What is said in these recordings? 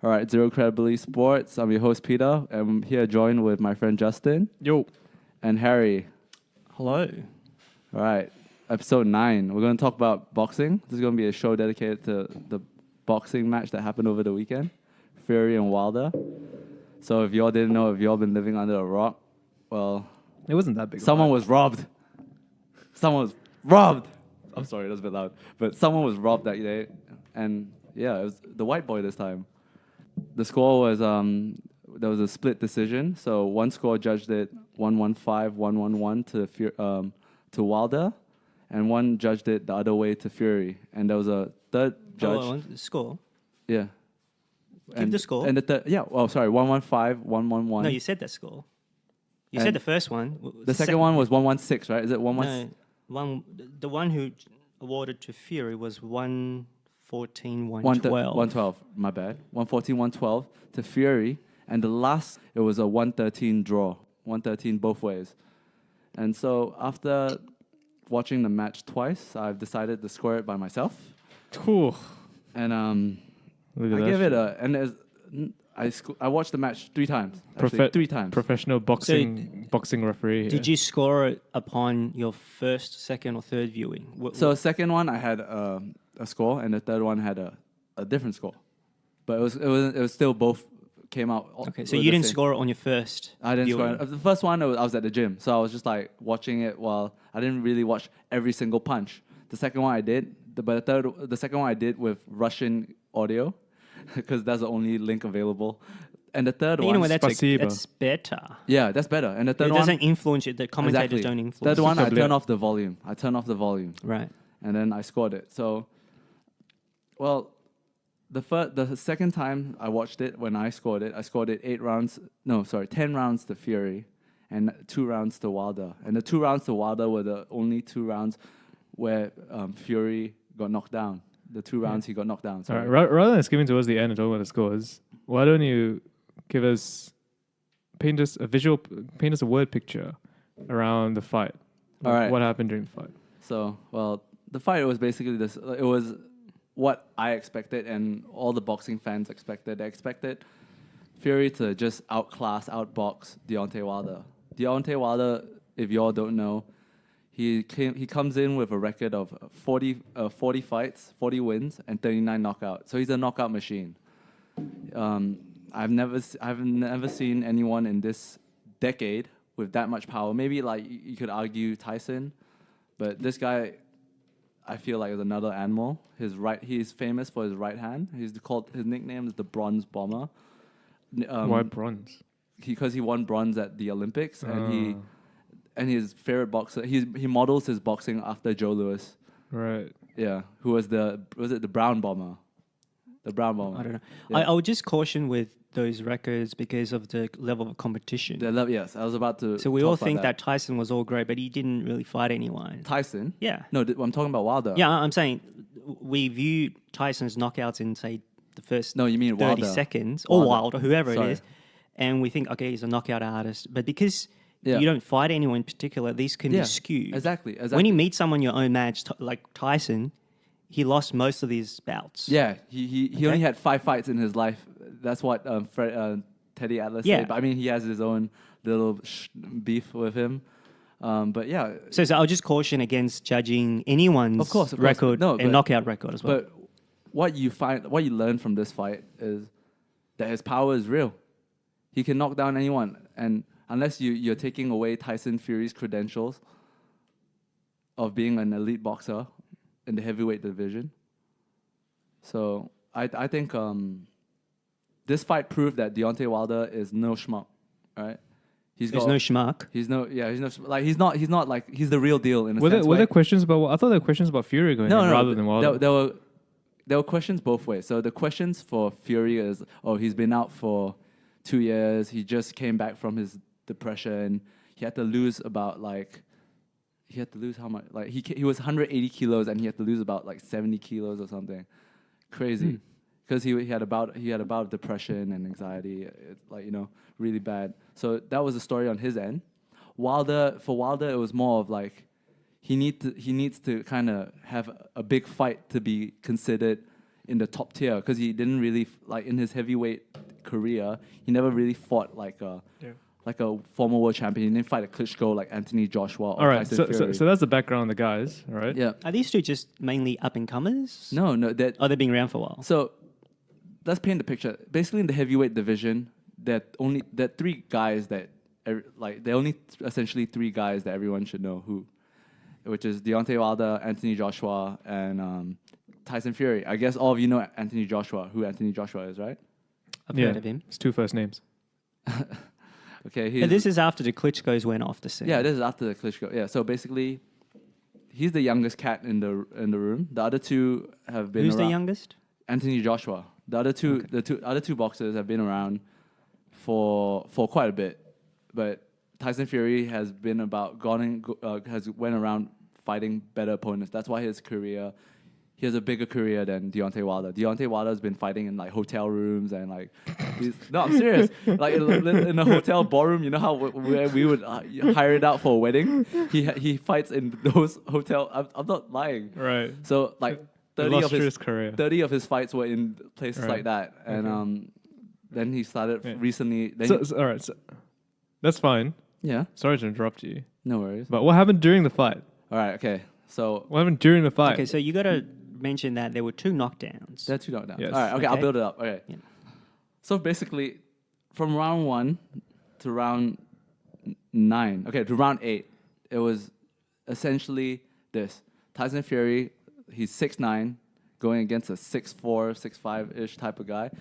All right, Zero Credibility Sports. I'm your host, Peter. I'm here joined with my friend Justin. Yo. And Harry. Hello. All right, episode 9. We're going to talk about boxing. This is going to be a show dedicated to the boxing match that happened over the weekend, Fury and Wilder. So if y'all didn't know, if y'all been living under a rock, well... It wasn't that big. Someone was robbed. Someone was robbed. I'm sorry, that was a bit loud. But someone was robbed that day. And yeah, it was the white boy this time. The score was, there was a split decision. So one score judged it 1-1-5, 1-1-1 to Wilder. And one judged it the other way to Fury. And there was a third judge. The score? Yeah. Give the score. And the third, yeah, oh, sorry, 1-1-5, 1-1-1. No, you said that score. You said the first one. The second one was 1-1-6, right? Is it 1-1? No, the one who awarded to Fury was 114-112. 112, my bad. 114-112 to Fury. And the last, it was a 113 draw. 113 both ways. And so after watching the match twice, I've decided to score it by myself. Ooh. And Look at I that give it shit. a... And I watched the match 3 times. Actually, 3 times. Professional boxing referee. Here. Did you score it upon your first, second, or third viewing? So second one, I had a score, and the third one had a different score. But it was still both came out. Okay, so you didn't score it on your first I didn't viewing. score it. The first one, I was at the gym, so I was just like watching it while I didn't really watch every single punch. The second one I did, but the second one I did with Russian audio, because that's the only link available. And the third one... You know what, that's better. Yeah, that's better. And the third it one... doesn't influence it. The commentators don't influence Third one, I Super turned off the volume. Right. And then I scored it. So, well, the second time I watched it, when I scored it 10 rounds to Fury and 2 rounds to Wilder. And the 2 rounds to Wilder were the only 2 rounds where Fury got knocked down. The 2 rounds he got knocked down. All right, rather than skipping towards the end and talking about the scores, why don't you paint us a word picture around the fight? All right. What happened during the fight? So, well, the fight was basically this. It was what I expected and all the boxing fans expected. They expected Fury to just outbox Deontay Wilder. Deontay Wilder, if y'all don't know, he comes in with a record of 40 fights, 40 wins, and 39 knockouts. So he's a knockout machine. I've never seen anyone in this decade with that much power. Maybe like you could argue Tyson, but this guy, I feel like is another animal. He's famous for his right hand. His nickname is the Bronze Bomber. Why bronze? Because he won bronze at the Olympics, and his favorite boxer, he models his boxing after Joe Louis. Right. Yeah, who was the Brown Bomber? The Brown Bomber. I don't know. Yeah. I would just caution with those records because of the level of competition. Yes, I was about to. So we all think that Tyson was all great, but he didn't really fight anyone. Tyson? Yeah. No, I'm talking about Wilder. Yeah, I'm saying we view Tyson's knockouts in, say, the first No, you mean 30 Wilder. seconds, or Wilder, whoever Sorry. it is, and we think, okay, he's a knockout artist. But because Yeah. you don't fight anyone in particular, these can be skewed. Exactly. When you meet someone your own match, like Tyson, he lost most of these bouts. Yeah, he only had 5 fights in his life. That's what Teddy Atlas said. But I mean, he has his own little beef with him. But yeah. So I'll just caution against judging anyone's Of course. record and knockout record as well. But what you learn from this fight is that his power is real. He can knock down anyone, and unless you're taking away Tyson Fury's credentials of being an elite boxer in the heavyweight division. So I think this fight proved that Deontay Wilder is no schmuck, right? He's no schmuck. He's no like he's the real deal in a sense. Were there questions about? I thought there were questions about Fury going in rather than Wilder. There were questions both ways. So the questions for Fury is, he's been out for 2 years. He just came back from his depression. He had to lose about how much? Like he was 180 kilos and he had to lose about like 70 kilos or something. Crazy. Because he had about depression and anxiety. It's really bad. So that was the story on his end. For Wilder, it was more of like he needs to kind of have a big fight to be considered in the top tier because he didn't really like in his heavyweight career. He never really fought like a former world champion. He didn't fight a Klitschko like Anthony Joshua or All right, Tyson Fury. so that's the background on the guys, all right? Yeah. Are these two just mainly up and comers? No, that Oh, they've been around for a while. so let's paint the picture. Basically, in the heavyweight division, there are three guys that there are only essentially three guys that everyone should know which is Deontay Wilder, Anthony Joshua, and Tyson Fury. I guess all of you know Anthony Joshua, who Anthony Joshua is, right? I've heard of him. It's two first names. Okay, And this is after the Klitschko's went off the scene. yeah, this is after the Klitschko. Yeah, so basically, he's the youngest cat in the room. The other two have been Who's the around. youngest? Anthony Joshua. The other two, the other two boxers have been around for quite a bit, but Tyson Fury has been has went around fighting better opponents. That's why he has a bigger career than Deontay Wilder. Deontay Wilder has been fighting in like hotel rooms and like, no, I'm serious. Like in a hotel ballroom, you know how where we would hire it out for a wedding. He fights in those hotel. I'm not lying. Right. So like 30 of his fights were in places like that, and then he started recently. Then All right, so that's fine. yeah, Sorry to interrupt you, no worries. but what happened during the fight? All right, okay. So What happened during the fight? Okay, so you got to mention that there were two knockdowns. that's two knockdowns. Yes. All right, okay, I'll Okay. build it up. Okay. Yeah. So basically, from round 1 to round 9, okay, to round 8, it was essentially this. Tyson Fury, he's 6'9", going against a 6'4", 6'5"-ish type of guy.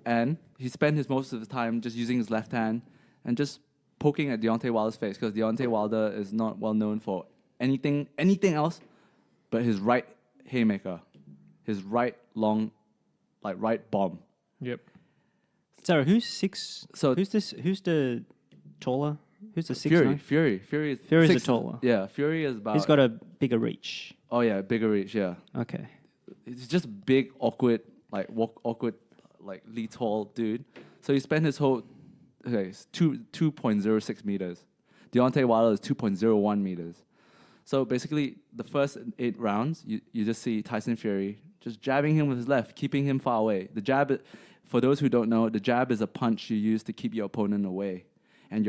And he spent most of the time just using his left hand and just poking at Deontay Wilder's face because Deontay Wilder is not well known for anything else but his right haymaker, his right long, like right bomb. Yep. So who's six? So- who's this? Who's the taller? Who's the 6'9"? Fury is Fury's the six- taller. Yeah, Fury is about. He's got a bigger reach. Oh yeah, bigger reach. Yeah, Okay. he's just big, awkward, like Lee tall dude. So he spent his whole it's 2.06 meters. Deontay Wilder is 2.01 meters. So basically, the first 8 rounds, you just see Tyson Fury just jabbing him with his left, keeping him far away. The jab, for those who don't know, the jab is a punch you use to keep your opponent away. And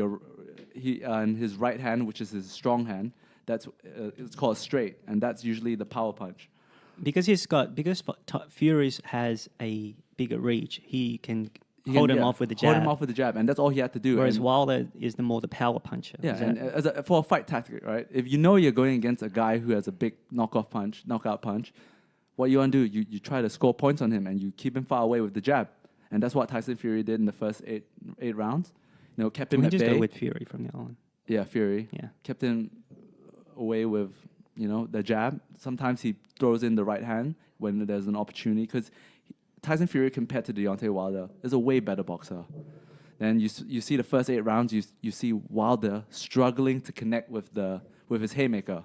and his right hand, which is his strong hand, it's called straight, and that's usually the power punch. Because Fury has a bigger reach, he can hold him off with the jab. Hold him off with the jab, and that's all he had to do. Whereas And- Wilder is more the power puncher. Yeah, Is and that- for a fight tactic, right? If you know you're going against a guy who has a big knockout punch, what you want to do, you try to score points on him and you keep him far away with the jab. And that's what Tyson Fury did in the first eight rounds. Kept him we at just bay. go with Fury from now on. Yeah, Fury. Yeah. Kept him away with, the jab. Sometimes he throws in the right hand when there's an opportunity because Tyson Fury compared to Deontay Wilder is a way better boxer. Then you see the first 8 rounds, you see Wilder struggling to connect with his haymaker,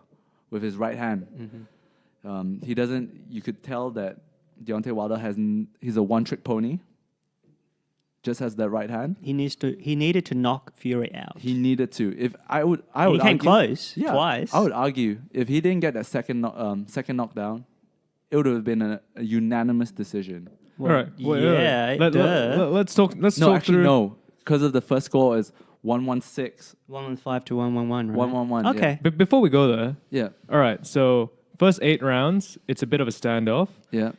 with his right hand. Mm-hmm. He doesn't. You could tell that Deontay Wilder he's a one-trick pony. Just has that right hand. He needed to knock Fury out. He needed to. If I would he came argue, close yeah, twice. I would argue if he didn't get that second knockdown, it would have been a unanimous decision. Well, All right. Well, yeah, let's talk. Let's No, talk actually, through. no, because of the first score is 116, 115 to 111, right? 111. Okay. But before we go there, Yeah, all right. So first 8 rounds, it's a bit of a standoff. yeah.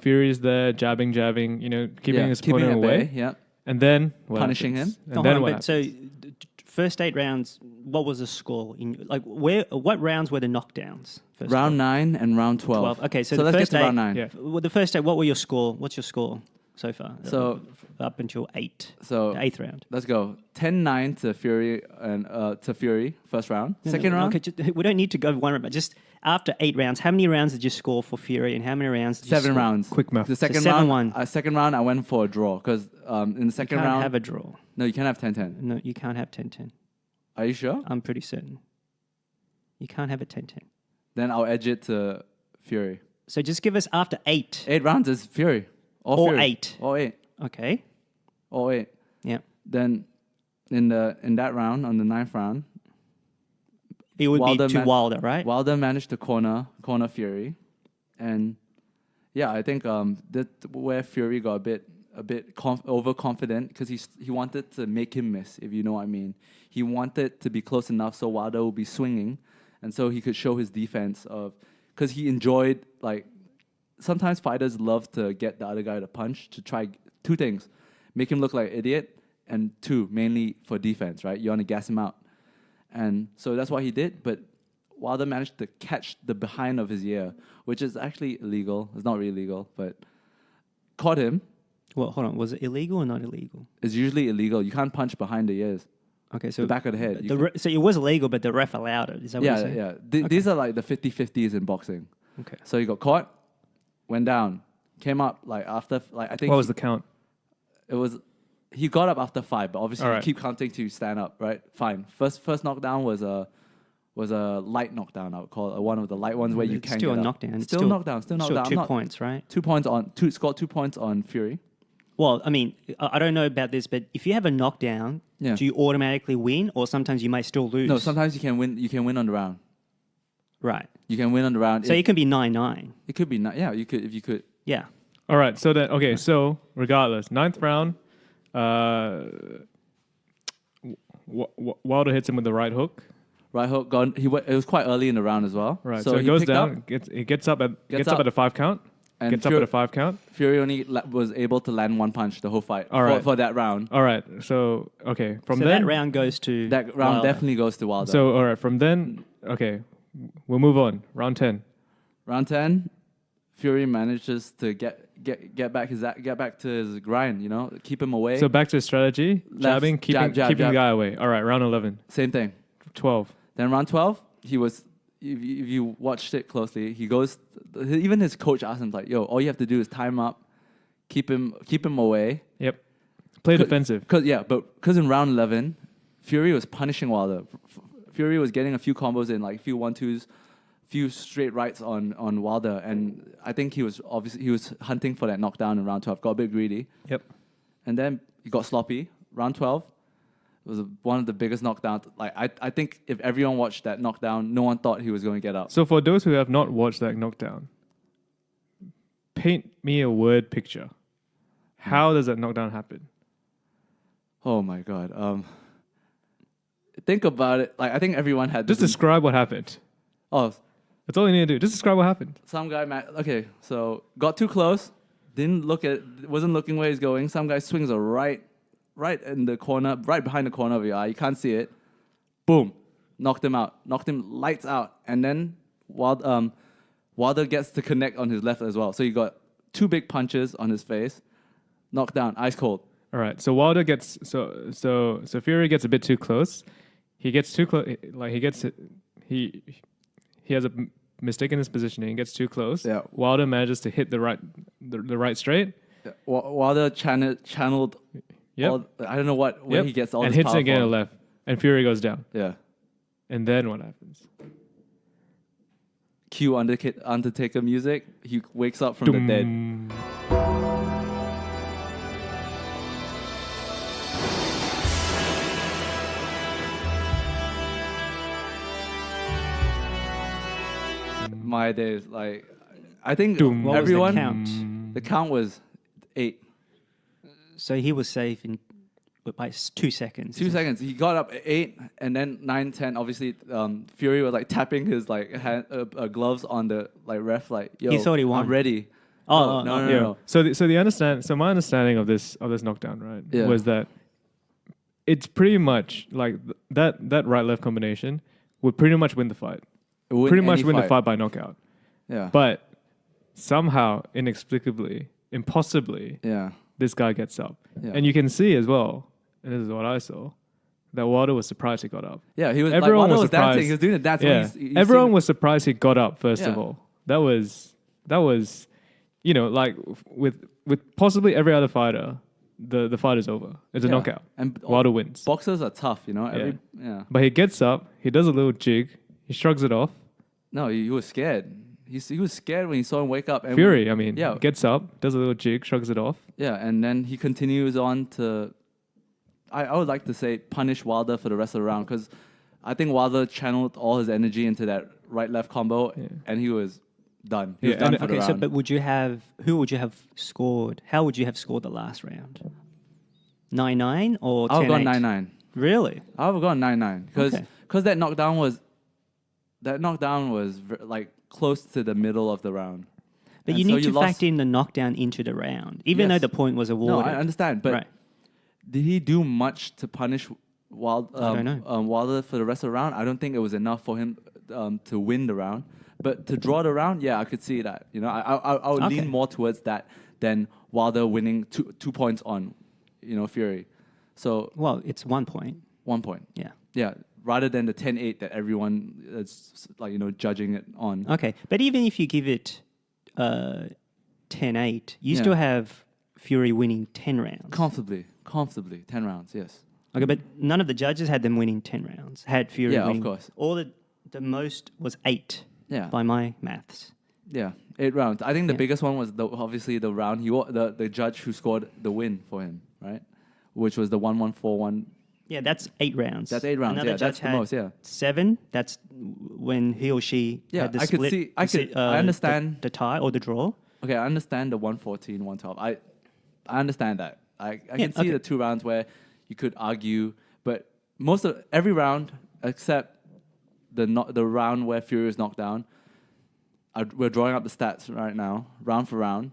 Fury's there, jabbing, keeping his keeping opponent at away, bay, yeah. and then what Punishing happens? him. And Hold then on, what but so happens? first 8 rounds, what was the score? What rounds were the knockdowns? First Round 9 and round 12. 12. Okay, so so the let's first get to 8 round 9. Yeah. Well, the first 8, what were your score? What's your score so far? So- up until 8. So The 8th round. let's go 10-9 to Fury first round. Second round, Okay, we don't need to go one round, but just after 8 rounds, how many rounds did you score for Fury and how many rounds did you 7 score? rounds. Quick math. The second So round, 7-1. second round, I went for a draw because in the You second can't round, have a draw. no, you can't have 10-10. No, you can't have 10-10. Are you sure? I'm pretty certain. You can't have a 10-10. Then I'll edge it to Fury. So just give us after 8. 8 rounds is Fury. Or Fury. 8. Or 8. Okay. Or 8. Yeah. Then in that round, on the 9th round, It would Wilder be to Wilder, right? Wilder managed to corner Fury, and yeah, I think that where Fury got a bit overconfident because he wanted to make him miss, if you know what I mean. He wanted to be close enough so Wilder would be swinging, and so he could show his defense of, because he enjoyed, like, sometimes fighters love to get the other guy to punch to try two things: make him look like an idiot, and two, mainly for defense, right? You want to gas him out, and so that's what he did. But Wilder managed to catch the behind of his ear, which is actually illegal. It's not really illegal, but caught him. Well, hold on. Was it illegal or not illegal? It's usually illegal. You can't punch behind the ears. Okay, so the back of the head. So it was illegal, but the ref allowed it. Is that what you're saying? Yeah. These are like the 50-50s in boxing. Okay. So he got caught, went down, came up like after, like, I think. What was the count? It was, he got up after 5, but obviously All you right. keep counting till you stand up, right? Fine. First knockdown was a light knockdown, I would call it, one of the light ones where you It's can still get a up. knockdown. Still knockdown. 2 points, right? 2 points scored 2 points on Fury. Well, I mean, I don't know about this, but if you have a knockdown, Yeah. do you automatically win, or sometimes you might still lose? No, sometimes you can win. You can win on the round. Right. You can win on the round. So it can be 9-9. It could be not. Yeah, you could if you could. Yeah. All right. So then, okay. So regardless, 9th round, Wilder hits him with the right hook. Right hook gone. It was quite early in the round as well. Right. So it goes down. It gets up at a 5 count. And Gets up at a 5 count. Fury only was able to land one punch the whole fight. All right. For that round. All right. So okay. From So then that round goes to That round Wilder. definitely goes to Wilder. So all right. From then, okay, we'll move on. Round 10. Round 10, Fury manages to get back to his grind. You know, keep him away. So back to strategy, jabbing, keeping jab. the guy away. All right. Round 11. Same thing. 12. Then round 12, he was. If you watched it closely, he goes. Even his coach asked him, like, "Yo, all you have to do is time up, keep him away." Yep. Play defensive. Because in round 11, Fury was punishing Wilder. Fury was getting a few combos in, like a few 1-2s, few straight rights on Wilder, and I think he was hunting for that knockdown in round 12. Got a bit greedy. Yep. And then he got sloppy. Round 12 was one of the biggest knockdowns. Like I think if everyone watched that knockdown, no one thought he was going to get up. So for those who have not watched that knockdown, paint me a word picture. How does that knockdown happen? Oh my God. Think about it. Like I think everyone had. Just describe what happened. Oh, That's all you need to do. Just describe what happened. some guy. Okay, so got too close. Wasn't looking where he's going. Some guy swings a right in the corner, right behind the corner of your eye. You can't see it. Boom, knocked him out. Knocked him lights out. And then Wilder gets to connect on his left as well. So you got 2 big punches on his face. Knocked down, ice cold. All right. So Wilder gets so Fury gets a bit too close. He gets too close. Like he has a mistake in his positioning. He gets too close. Yeah. Wilder manages to hit the right straight. Wilder channeled. Yep. I don't know where he gets all and this hits power it again from. left, and Fury goes down. Yeah. And then what happens? Cue Undertaker music. He wakes up from the dead. My days, like I think Doom. What was the everyone. count? The count was 8. So he was safe by 2 seconds. 2 seconds. He got up at 8, and then 9, 10. Obviously, Fury was like tapping his gloves on the ref. Like, yo, He thought he won. I'm ready. Oh, No. So my understanding of this knockdown, right, Yeah. was that it's pretty much like that right left combination would pretty much win the fight. Pretty much win the fight by knockout. Yeah. But somehow, inexplicably, impossibly, yeah. this guy gets up. Yeah. And you can see as well, and this is what I saw, that Wilder was surprised he got up. Yeah, he was. Everyone Wilder was was dancing. surprised. He was doing the dance. Yeah. Everyone was surprised he got up, first of Yeah. all. That was, like with possibly every other fighter, the fight is over. It's a knockout. And Wilder wins. Boxers are tough, you know. Yeah. But he gets up, he does a little jig, he shrugs it off. No, he was scared. He was scared when he saw him wake up. And Fury, yeah. gets up, does a little jig, shrugs it off. Yeah, and then he continues on to, I would like to say, punish Wilder for the rest of the round, because I think Wilder channeled all his energy into that right-left combo, and he was done. He was Yeah, done and- for the Okay, so round. but who would you have scored? How would you have scored the last round? 9-9 or 10-8? I would have gone 9-9. Really? I would have gone 9-9 because Okay. that knockdown was like close to the middle of the round. But And you so need to lost- factor in the knockdown into the round, even though Yes. the point was No, awarded. I understand, but Right. did he do much to punish I don't know. Wilder for the rest of the round? I don't think it was enough for him to win the round. But to draw the round, yeah, I could see that. You know, I would Okay. lean more towards that than Wilder winning 2 points on, Fury. So Well, it's 1 point. 1 point. Yeah. Yeah, rather than the 10-8 that everyone is judging it on. Okay. But even if you give it 10-8, you Yeah. still have Fury winning 10 rounds. Comfortably, 10 rounds, yes. Okay, but none of the judges had them winning 10 rounds. Had Fury Yeah, of winning. course. All the most was 8 Yeah. by my maths. Yeah, 8 rounds. I think the Yeah. biggest one was obviously the round the judge who scored the win for him, right? Which was the 1-1-4-1. Yeah, that's 8 rounds. That's 8 rounds. Another Yeah, judge that's the had most. Yeah, 7. That's when he or she Yeah, had the I could split. see- I understand. the tie or the draw. okay. I understand the 114, 112. I understand that. I can see okay. the 2 rounds where you could argue, but every round except the round where Fury was knocked down. We're drawing up the stats right now, round for round.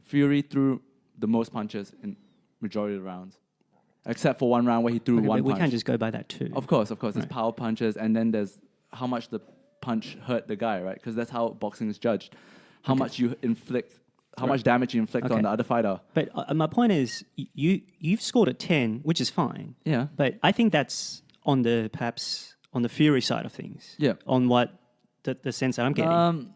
Fury threw the most punches in majority of the rounds, except for one round where he threw Okay, one but we punch. can't just go by that too. Of course. There's Right. power punches, and then there's how much the punch hurt the guy, right? Because that's how boxing is judged. How much you inflict, how much damage you inflict Okay. on the other fighter. But my point is, you've scored a 10, which is fine. Yeah. But I think that's perhaps on the Fury side of things. Yeah. On what the sense that I'm getting.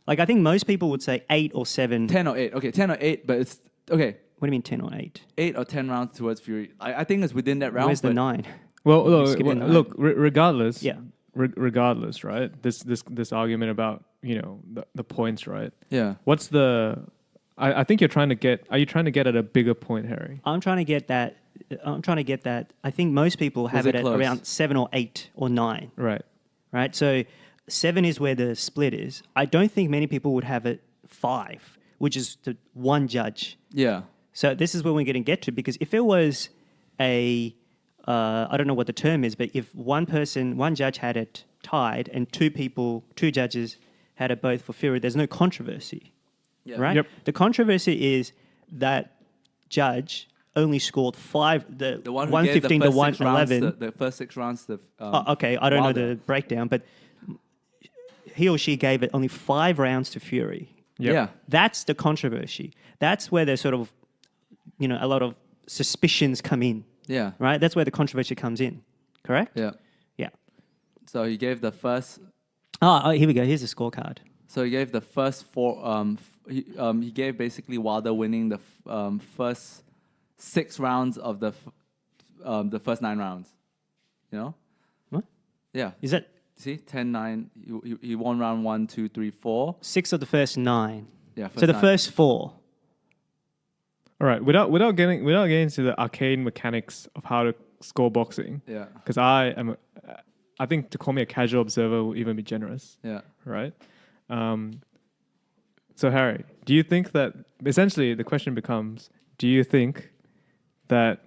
Like I think most people would say 8 or 7. 10 or 8. Okay, 10 or 8, but it's okay. What do you mean 10 or 8? 8 or 10 rounds towards Fury. I think it's within that round. Where's the but 9? Well, You look, skipping that? look. Regardless, Yeah. Regardless, right? This argument about the points, right? Yeah. What's the? I think you're trying to get. Are you trying to get at a bigger point, Harry? I'm trying to get that. I think most people have it it at close? around 7 or 8 or 9. Right. Right? So 7 is where the split is. I don't think many people would have it 5, which is the one judge. Yeah. So this is where we're going to get to, because if it was I don't know what the term is, but if one judge had it tied and two judges had it both for Fury, there's no controversy, Yeah. right? Yep. The controversy is that judge only scored 5, the The one who gave the 115 to first 6 rounds, 111. the first 6 rounds. Okay, I don't know Wilder. the breakdown, but he or she gave it only 5 rounds to Fury. Yep. Yeah. That's the controversy. That's where there's sort of, a lot of suspicions come in, Yeah. right? That's where the controversy comes in, correct? Yeah. Yeah. So he gave the first. Oh, here we go. Here's the scorecard. So he gave the first 4. He gave basically Wilder winning the first 6 rounds of the first 9 rounds. You know? What? Yeah. Is that See, 10-9. He won round 1, 2, 3, 4. 6 of the first 9? Yeah. So the 9. first 4. All right. Without getting into the arcane mechanics of how to score boxing, Yeah. because I think to call me a casual observer will even be generous, Yeah. right? So Harry, do you think that essentially the question becomes, do you think that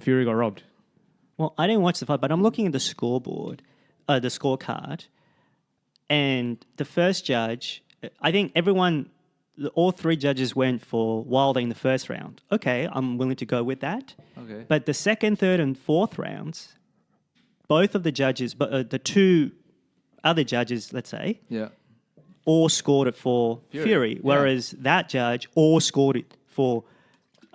Fury got robbed? Well, I didn't watch the fight, but I'm looking at the scoreboard, the scorecard, and the first judge, I think all 3 judges went for Wilder in the first round. Okay, I'm willing to go with that. Okay. But the second, third, and fourth rounds, both of the judges, but the 2 other judges, let's say, Yeah. all scored it for Fury, yeah. whereas that judge all scored it for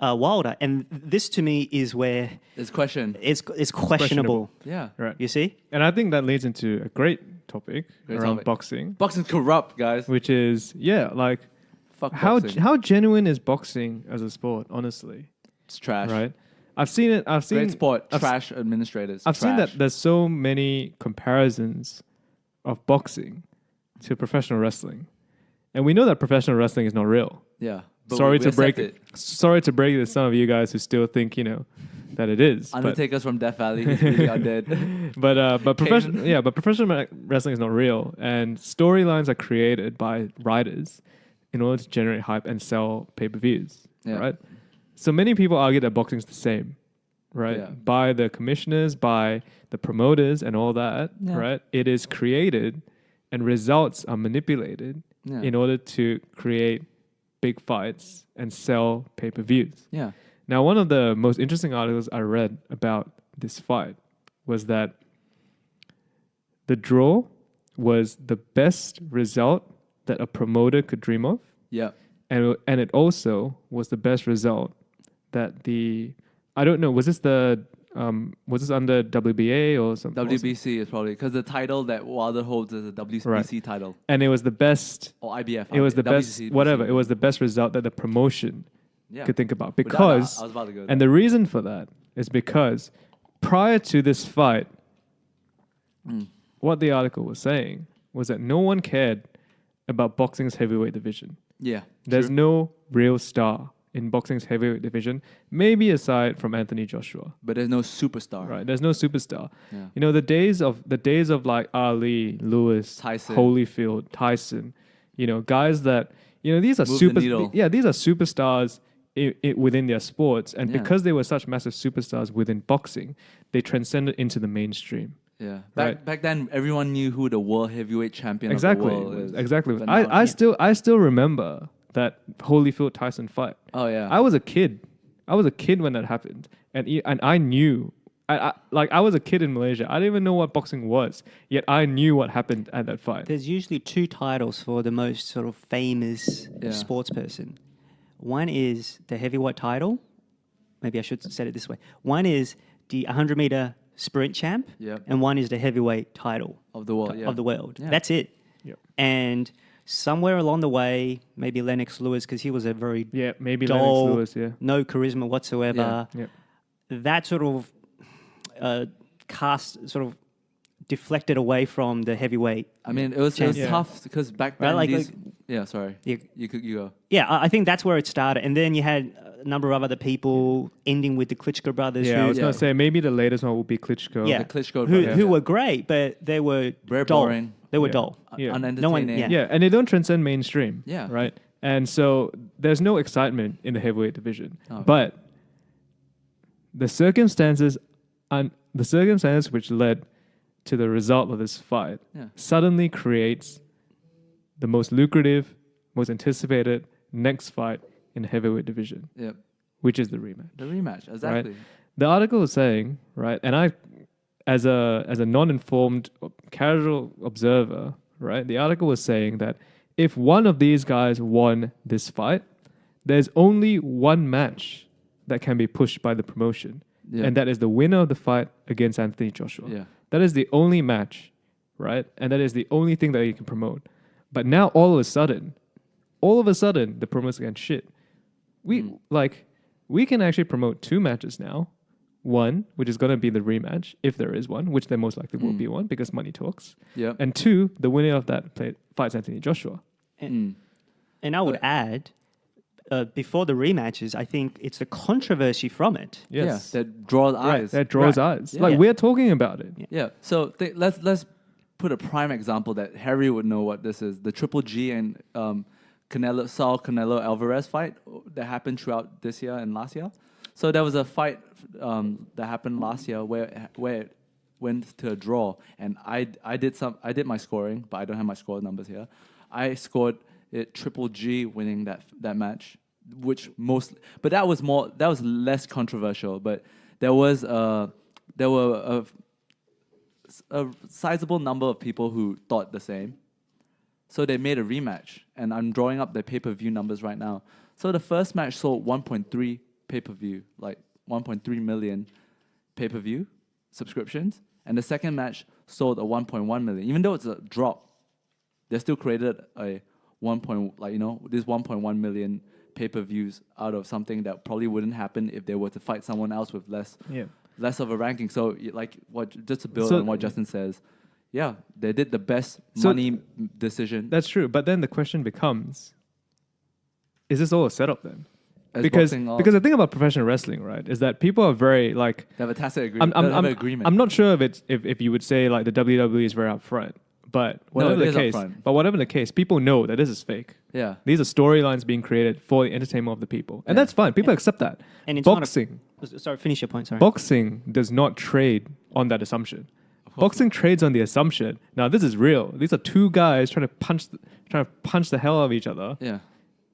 Wilder. And this, to me, is where It's question. it's questionable. Yeah. Right. You see? And I think that leads into a great topic Great around topic. boxing, Boxing's corrupt, guys. which is like Fuck how boxing. how genuine is boxing as a sport? Honestly, It's trash. right? I've seen it. I've seen Great sport. I've, Trash administrators. I've seen Trash. that there's so many comparisons of boxing to professional wrestling, and we know that professional wrestling is not real. Yeah. But Sorry we to break accept it. Sorry to break it to some of you guys who still think that it is. But Undertaker's from Death Valley. He's really undead. but professional wrestling is not real, and storylines are created by writers in order to generate hype and sell pay-per-views, Yeah. right? So many people argue that boxing is the same, right? Yeah. By the commissioners, by the promoters, and all that, Yeah. right? It is created, and results are manipulated Yeah. in order to create big fights and sell pay-per-views. Yeah. Now, one of the most interesting articles I read about this fight was that the draw was the best result that a promoter could dream of, Yeah. and it also was the best result that I don't know, was this under WBA or something? WBC is probably because the title that Wilder holds is a WBC title And it was the best. or IBF. It was the WBC, best. Whatever. It was the best result that the promotion Yeah. could think about, Without because doubt, I was about to go there. and the reason for that is because prior to this fight, what the article was saying was that no one cared about boxing's heavyweight division. Yeah. There's true. no real star in boxing's heavyweight division, maybe aside from Anthony Joshua. But there's no superstar. Right, there's no superstar. Yeah. You know, the days of like Ali, Lewis, Tyson. Holyfield, Tyson, you know, guys that, you know, these are Move the needle. these are superstars within their sports, and Yeah. because they were such massive superstars within boxing, they transcended into the mainstream. Yeah. Right. Back then, everyone knew who the world heavyweight champion Exactly, of the world is. exactly. But I now- I still remember that Holyfield Tyson fight. Oh yeah. I was a kid. I was a kid when that happened, and I knew. I was a kid in Malaysia. I didn't even know what boxing was, yet I knew what happened at that fight. There's usually two titles for the most sort of famous Yeah. sports person. One is the heavyweight title. Maybe I should say it this way. One is the 100-meter sprint champ, Yep. and one is the heavyweight title Of the world. Yeah. of the world. Yeah. That's it. Yep. And somewhere along the way, maybe Lennox Lewis, because he was a very Yeah, maybe dull, Lennox Lewis. Yeah. no charisma whatsoever. Yeah. That sort of sort of deflected away from the heavyweight. I mean, it was Yeah. tough because back Right, then like- these. like- yeah. Sorry. Yeah. You go. Yeah, I think that's where it started. And then you had a number of other people, ending with the Klitschko brothers, Yeah, I who, was gonna say maybe the latest one will be Klitschko. Yeah. The Klitschko who, brothers, who yeah. were great, but they were Very dull. boring. They were Yeah. dull. Yeah. Unentertaining. No one- yeah. Yeah, and they don't transcend mainstream. Yeah. Right. And so there's no excitement in the heavyweight division. Oh. But the circumstances which led to the result of this fight Yeah. suddenly creates the most lucrative, most anticipated next fight in the heavyweight division, Yep. which is the rematch. The rematch. Exactly. The article was saying, right, and I, as a non-informed, casual observer, right, the article was saying that if one of these guys won this fight, there's only one match that can be pushed by the promotion, Yeah. and that is the winner of the fight against Anthony Joshua. Yeah. That is the only match, right, and that is the only thing that you can promote. But now all of a sudden, the promoters can shit. We can actually promote two matches now. One, which is going to be the rematch, if there is one, which there most likely will be one because money talks. Yep. And two, the winner of that fights Anthony Joshua. And I would add, before the rematches, I think it's the controversy from it. Yes. Yeah. That draws eyes. That draws Right. eyes. Yeah. Like, Yeah. we're talking about it. Yeah. So let's put a prime example that Harry would know what this is. The Triple G and Saul Canelo Alvarez fight that happened throughout this year and last year. So there was a fight that happened last year where it went to a draw, and I did my scoring, but I don't have my score numbers here. I scored it Triple G winning that match, but that was less controversial. But there were a sizable number of people who thought the same. So they made a rematch, and I'm drawing up the pay-per-view numbers right now. So the first match sold 1.3 pay-per-view, like 1.3 million pay-per-view subscriptions, and the second match sold a 1.1 million. Even though it's a drop, they still created a this 1.1 million pay-per-views out of something that probably wouldn't happen if they were to fight someone else with less of a ranking. So just to build on what Justin says, yeah, they did the best money decision. That's true. But then the question becomes, is this all a setup then? as because boxing all, because the thing about professional wrestling, right, is that people are very like. they have a tacit agreement. I'm not sure if you would say like the WWE is very upfront, but whatever it the is case, upfront. people know that this is fake. Yeah. These are storylines being created for the entertainment of the people, and that's fine. People accept that. And it's boxing, sorry, finish your point. Sorry. boxing does not trade on that assumption. Boxing trades on the assumption. Now this is real. These are two guys trying to punch the hell out of each other. Yeah.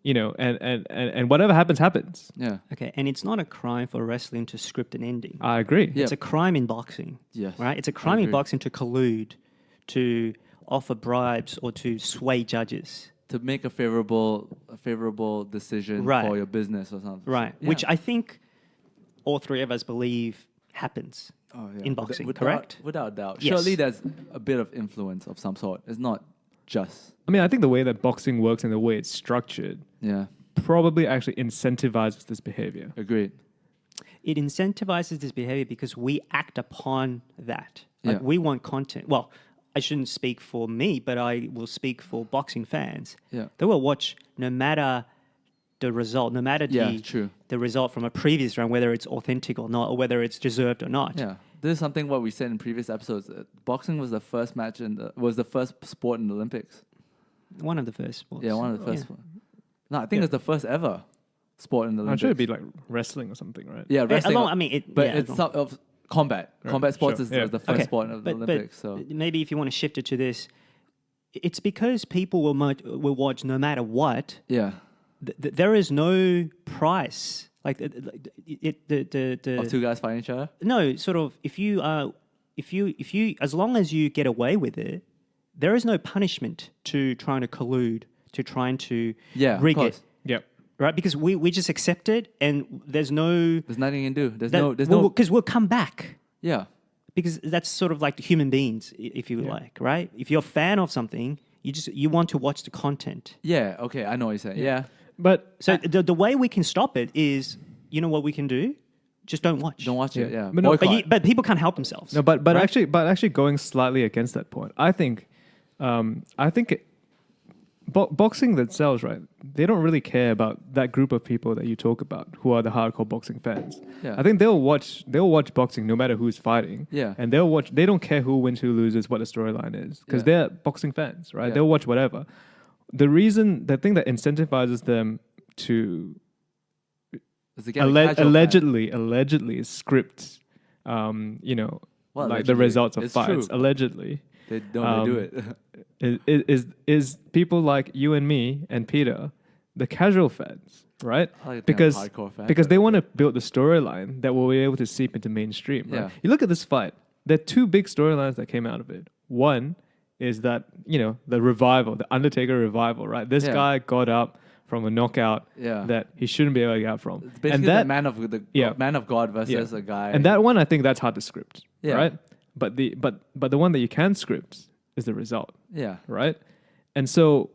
You know, and whatever happens. Yeah. Okay, and it's not a crime for wrestling to script an ending. I agree. Yeah. It's a crime in boxing. Yes. Right? It's a I crime in agree. boxing to collude, to offer bribes, or to sway judges. To make a favorable decision Right. for your business or something. Right. Yeah. Which I think all three of us believe happens Oh, yeah. in boxing, Without- correct? Without doubt. Yes. Surely there's a bit of influence of some sort. It's not just. I mean, I think the way that boxing works and the way it's structured Yeah. probably actually incentivizes this behavior. Agreed. It incentivizes this behavior because we act upon that. Like Yeah. we want content. Well, I shouldn't speak for me, but I will speak for boxing fans. Yeah. They will watch no matter the result, no matter Yeah, true. the result from a previous round, whether it's authentic or not, or whether it's deserved or not. Yeah. This is something what we said in previous episodes. Boxing was the first match was the first sport in the Olympics. One of the first sports. Yeah, one of the first. Yeah. No, I think it's the first ever sport in the I'm Olympics. sure it'd be like wrestling or something, right? Yeah, wrestling. I mean, but yeah, it's some of combat. Right, Combat sports sure, is yeah. the first Okay, sport of the Olympics. So maybe if you want to shift it to this, it's because people will watch no matter what. yeah, There is no price. Like the of two guys fighting each other. no sort of if you as long as you get away with it, there is no punishment to trying to collude, to trying to Yeah, of rig course. it, Yep. right? Because we just accept it, and there's no There's nothing you can do. There's no. because we'll come back. Yeah, Because that's sort of like the human beings, if you like, right? If you're a fan of something, you want to watch the content. yeah. Okay, I know what you're saying. Yeah, But So the way we can stop it is, you know what we can do? Just don't watch. don't watch it. Yeah, But no, boycott. But people can't help themselves. no, but right? actually going slightly against that point, I think boxing themselves, right? They don't really care about that group of people that you talk about who are the hardcore boxing fans. Yeah. I think they'll watch boxing no matter who's fighting. Yeah. And they don't care who wins, who loses, what the storyline is, because Yeah. they're boxing fans, right? Yeah. They'll watch whatever. The thing that incentivizes them to It's to get a casual fan. allegedly script, Well, like the allegedly. results of It's fights. true. Allegedly, They don't do it. is people like you and me and Peter, the casual fans, right? I like to think Because I'm hardcore fan, because but- they want to build the storyline that will be able to seep into mainstream. Right? Yeah. You look at this fight. There are two big storylines that came out of it. One is that the revival, the Undertaker revival, right? This Yeah. guy got up from a knockout Yeah. that he shouldn't be able to get up from. It's basically and that the man of God versus a guy. and that one, I think that's hard to script, Yeah. right? But the one that you can script is the result, yeah, right? And so,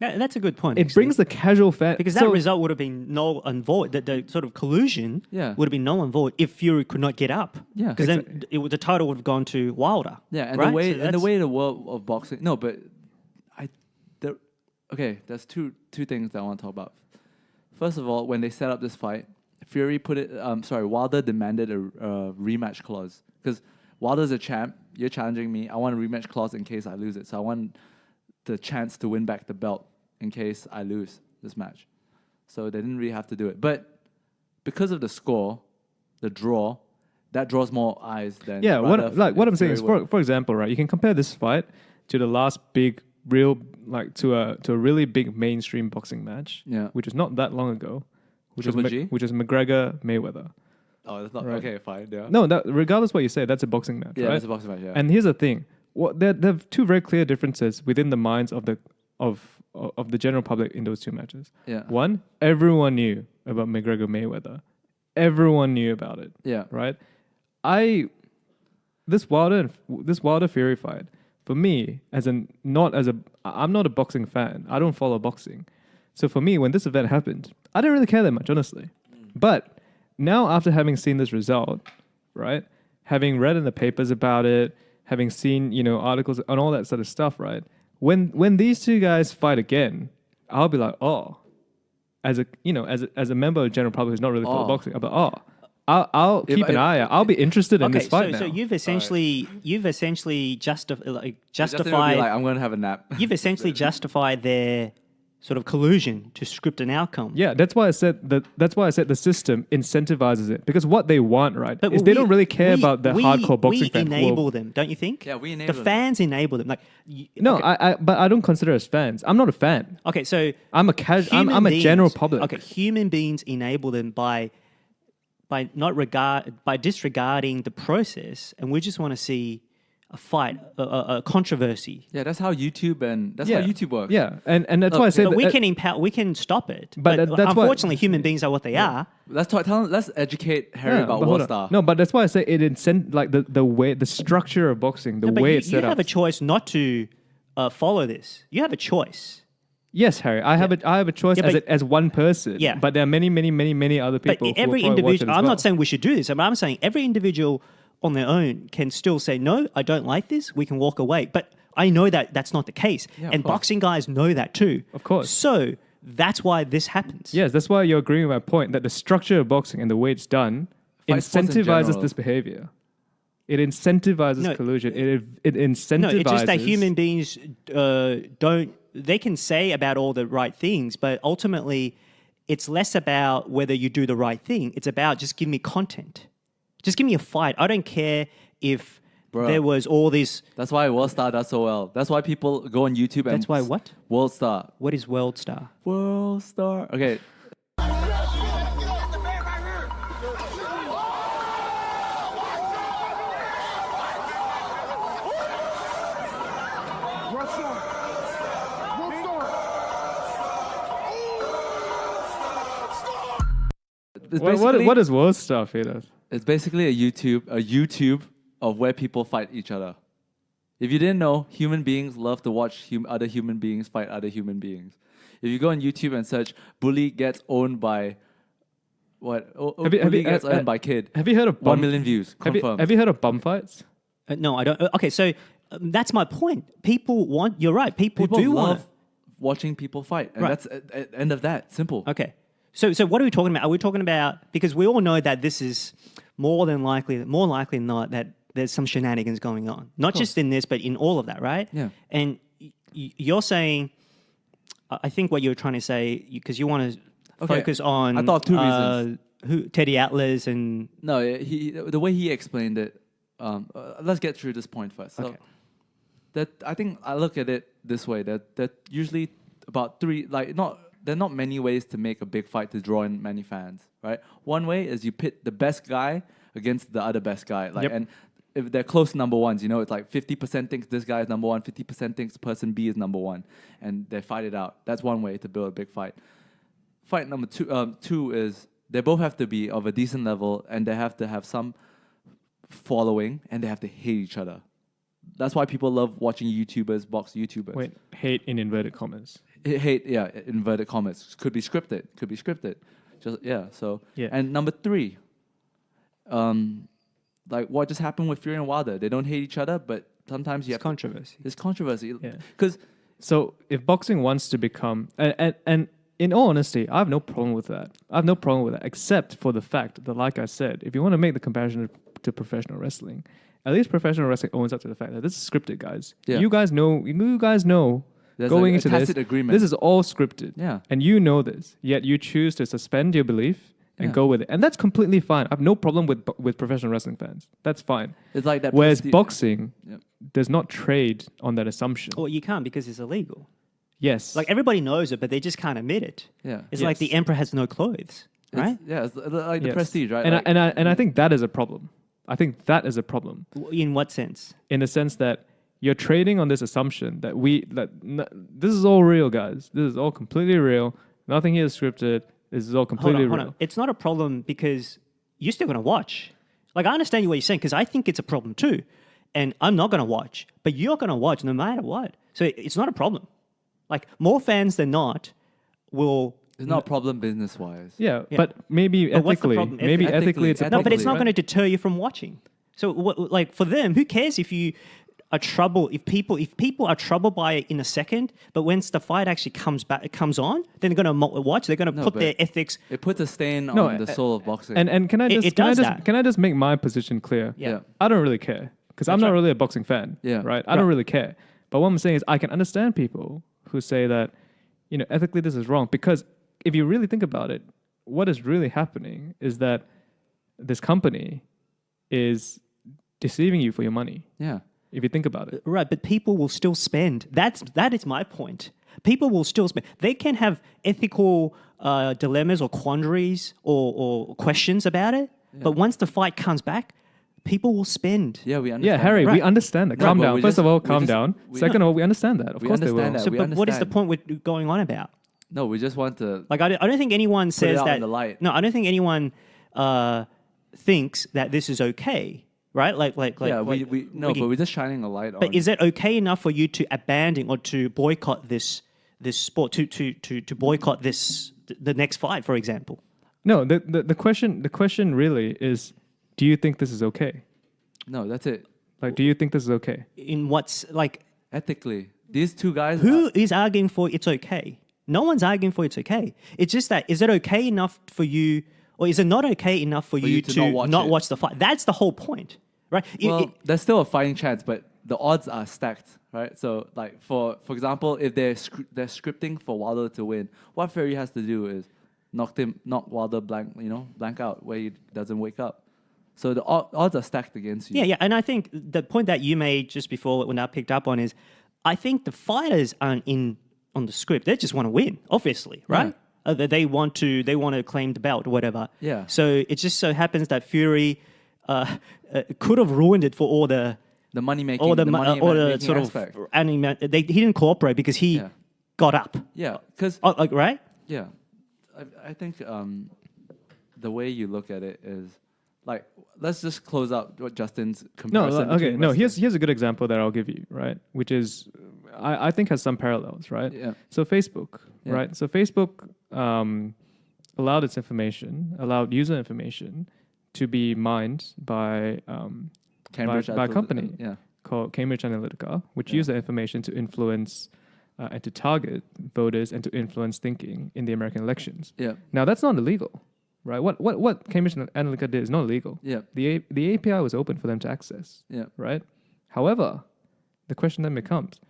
That's a good point. it actually. brings the casual fan because so- that result would have been null and void. The sort of collusion Yeah. would have been null and void if Fury could not get up. Yeah. because then the title would have gone to Wilder. yeah, and right? the way So and the that's- way the world of boxing. No, but there's two things that I want to talk about. First of all, when they set up this fight, Fury Wilder demanded a rematch clause because Wilder's a champ. You're challenging me. I want a rematch clause in case I lose it. So I want the chance to win back the belt in case I lose this match. So they didn't really have to do it. But because of the score, the draw, that draws more eyes than yeah. rather What I'm saying is, Fury would. for example, right? You can compare this fight to the last big real to a really big mainstream boxing match, Yeah. which is not that long ago, which is Triple G? which is McGregor Mayweather. Oh, that's not Right. okay. Fine. Yeah. No, that regardless what you say, that's a boxing match, Yeah, right? it's a boxing match. Yeah. And here's the thing: there are two very clear differences within the minds of the general public in those two matches. Yeah. One, everyone knew about McGregor Mayweather. Everyone knew about it, Yeah. right? This Wilder Fury fight, for me, I'm not a boxing fan. I don't follow boxing. So for me, when this event happened, I didn't really care that much, honestly. But now, after having seen this result, right, having read in the papers about it, having seen articles and all that sort of stuff, right, when these two guys fight again, I'll be like, oh, as a as a member of the general public who's not really for Oh. boxing, but I'll keep an eye out. I'll be interested in this fight now. So you've essentially justified Justin would be like, I'm going to have a nap. you've essentially justified their sort of collusion to script an outcome. Yeah, that's why I said the system incentivizes it, because what they want, right, But is they don't really care about the hardcore boxing we fans. enable them, don't you think? Yeah, we enable the them. fans enable them. Like No, okay, but I don't consider us fans. I'm not a fan. okay, so I'm a casual. I'm a beings, general public. Okay, human beings enable them by disregarding the process, and we just want to see a fight, a controversy. Yeah, that's how YouTube Yeah. how YouTube works. Yeah, and that's why I say But that, we can stop it. But that's why- unfortunately, human beings are what they are. Let's educate Harry about but hold on. Worldstar. No, but that's why I say it like the way, the structure of boxing, the But way you, it's you set have up. a choice not to follow this. You have a choice. Yes, Harry, I have a choice Yeah, but- as one person. Yeah. But there are many other But people. every who will probably watch it individual, as I'm well. not saying we should do this, but I'm saying every individual on their own can still say, no, I don't like this. We can walk away. But I know that that's not the case. Yeah, of And course. boxing guys know that too. Of course. So that's why this happens. Yes, that's why you're agreeing with my point that the structure of boxing and the way it's done Fight sports in incentivizes general. this behavior. It incentivizes No. collusion. It incentivizes. No, it's just that human beings don't. They can say about all the right things, but ultimately, it's less about whether you do the right thing. It's about just give me content. Just give me a fight. I don't care if Bruh. there was all this. That's why Worldstar does so well. That's why people go on YouTube and... That's why what? Worldstar. What is Worldstar? Worldstar. Okay. It's basically- What is Worldstar, Fida? It's basically a YouTube of where people fight each other. If you didn't know, human beings love to watch other human beings fight other human beings. If you go on YouTube and search "bully gets owned by what? Bully gets owned by kid." Have you heard of 1 million views Have you, confirmed. have you heard of bum fights? No, I don't. Okay, so that's my point. People want. You're right. People People do love want. watching people fight, and Right. that's at end of that. Simple. Okay. So what are we talking about? Are we talking about, because we all know that this is more likely than not, that there's some shenanigans going on. Not just in this, but in all of that, right? Yeah. And you're saying, I think what you're trying to say, because you want to Okay, focus on. I thought two reasons. Teddy Atlas and. No, the way he explained it. Let's get through this point first. So Okay. that I think I look at it this way: that usually about three, there are not many ways to make a big fight to draw in many fans, right? One way is you pit the best guy against the other best guy, Yep. and if they're close number ones, it's like 50% thinks this guy is number one, 50% thinks person B is number one, and they fight it out. That's one way to build a big fight. Fight number two is they both have to be of a decent level, and they have to have some following, and they have to hate each other. That's why people love watching YouTubers box YouTubers. Wait, hate in inverted commas. Hate, yeah, inverted commas. Could be scripted. Just so Yeah. And number three, like what just happened with Fury and Wilder. They don't hate each other, but sometimes you It's have controversy. There's controversy. Yeah. Because So if boxing wants to become, and in all honesty, I have no problem with that. Except for the fact that, like I said, if you want to make the comparison to professional wrestling, at least professional wrestling owns up to the fact that this is scripted, guys. Yeah. You guys know. There's going a into this, tacit agreement. this is all scripted. Yeah. And you know this, yet you choose to suspend your belief and Yeah. go with it, and that's completely fine. I have no problem with professional wrestling fans. That's fine. It's like that. Whereas prestige- boxing Yep. does not trade on that assumption. Well, you can't because it's illegal. Yes. Like everybody knows it, but they just can't admit it. Yeah. It's like Yes. the emperor has no clothes, right? It's like the Yes. prestige, right? And Like- I think that is a problem. I think that is a problem In what sense? in the sense that you're trading on this assumption that this is all real, guys. This is all completely real. Nothing here is scripted. This is all completely Hold real. on. It's not a problem because you're still going to watch. Like, I understand what you're saying because I think it's a problem too. And I'm not going to watch, but you're going to watch no matter what. So it's not a problem. Like, more fans than not will. it's not a problem business-wise. Yeah, Yeah. but maybe But what's the ethically, problem? maybe Ethically- ethically it's a No, No, problem. but it's not right? going to deter you from watching. So, like, for them, who cares if you are troubled, if people are troubled by it in a second, but once the fight actually comes on, then they're going to watch. They're going to put their ethics. It puts a stain No, on the soul of boxing. And can I just can I just make my position clear? Yeah. I don't really care because I'm not really a boxing fan. Yeah. Right. I don't really care. But what I'm saying is I can understand people who say that, ethically this is wrong, because if you really think about it, what is really happening is that this company is deceiving you for your money. Yeah. If you think about it. Right, but people will still spend. That is my point. People will still spend. They can have ethical dilemmas or quandaries or questions about it, but once the fight comes back, people will spend. Yeah, we understand. Yeah, Harry, Right. we understand that. Calm but down. we First just- of all, we calm just- down. we- Second of all, we understand that. Of We course they will. understand that. So, we but what is the understand. point with going on about? No, we just want to. Like, I don't think anyone it says out that. in the light. No, I don't think anyone thinks that this is okay, right? Like, yeah, like, but we're just shining a light on. But is it okay enough for you to abandon or to boycott this sport, to boycott the next fight, for example? No, the question really is, do you think this is okay? No, that's it. Like, do you think this is okay? In what's like, Ethically, these two guys. who is arguing for it's okay? No one's arguing for it's okay. It's just that, is it okay enough for you, or is it not okay enough for you to not it. watch the fight? That's the whole point, right? Well, there's still a fighting chance, but the odds are stacked, right? So, like for example, if they're scripting for Wilder to win, what Fury has to do is knock Wilder blank out where he doesn't wake up. So the odds are stacked against you. Yeah, and I think the point that you made just before when I picked up on is, I think the fighters aren't in on the script. They just want to win, obviously, right? They want to claim the belt or whatever. Yeah. So it just so happens that Fury could have ruined it for all the money making, all the making sort aspect. of he didn't cooperate because he got up. Yeah, because Like, right? yeah, I think the way you look at it is like, let's just close out what Justin's comparison. Here's a good example that I'll give you, right? Which is, I think has some parallels, right? Yeah. So Facebook, Yeah. right? So Facebook allowed user information to be mined by Cambridge by a company Yeah. called Cambridge Analytica, which used the information to influence and to target voters and to influence thinking in the American elections. Yeah. Now that's not illegal, right? What Cambridge Analytica did is not illegal. Yeah. The API was open for them to access. Yeah. Right. However, the question then becomes,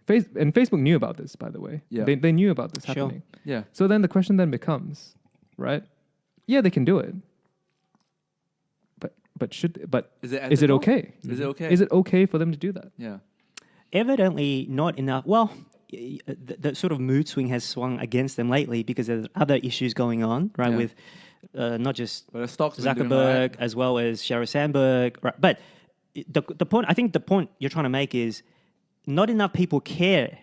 and Facebook knew about this, by the way. Yeah. They knew about this Sure. happening. Yeah. So then the question then becomes, right? Yeah, they can do it. But Is it is it ethical? okay? Is it okay? Is it okay for them to do that? Yeah. Evidently not enough. Well, the sort of mood swing has swung against them lately because there's other issues going on, right? Yeah. With not just But the stock's been doing Zuckerberg alright. as well as Sheryl Sandberg, right? But the point, I think the point you're trying to make is not enough people care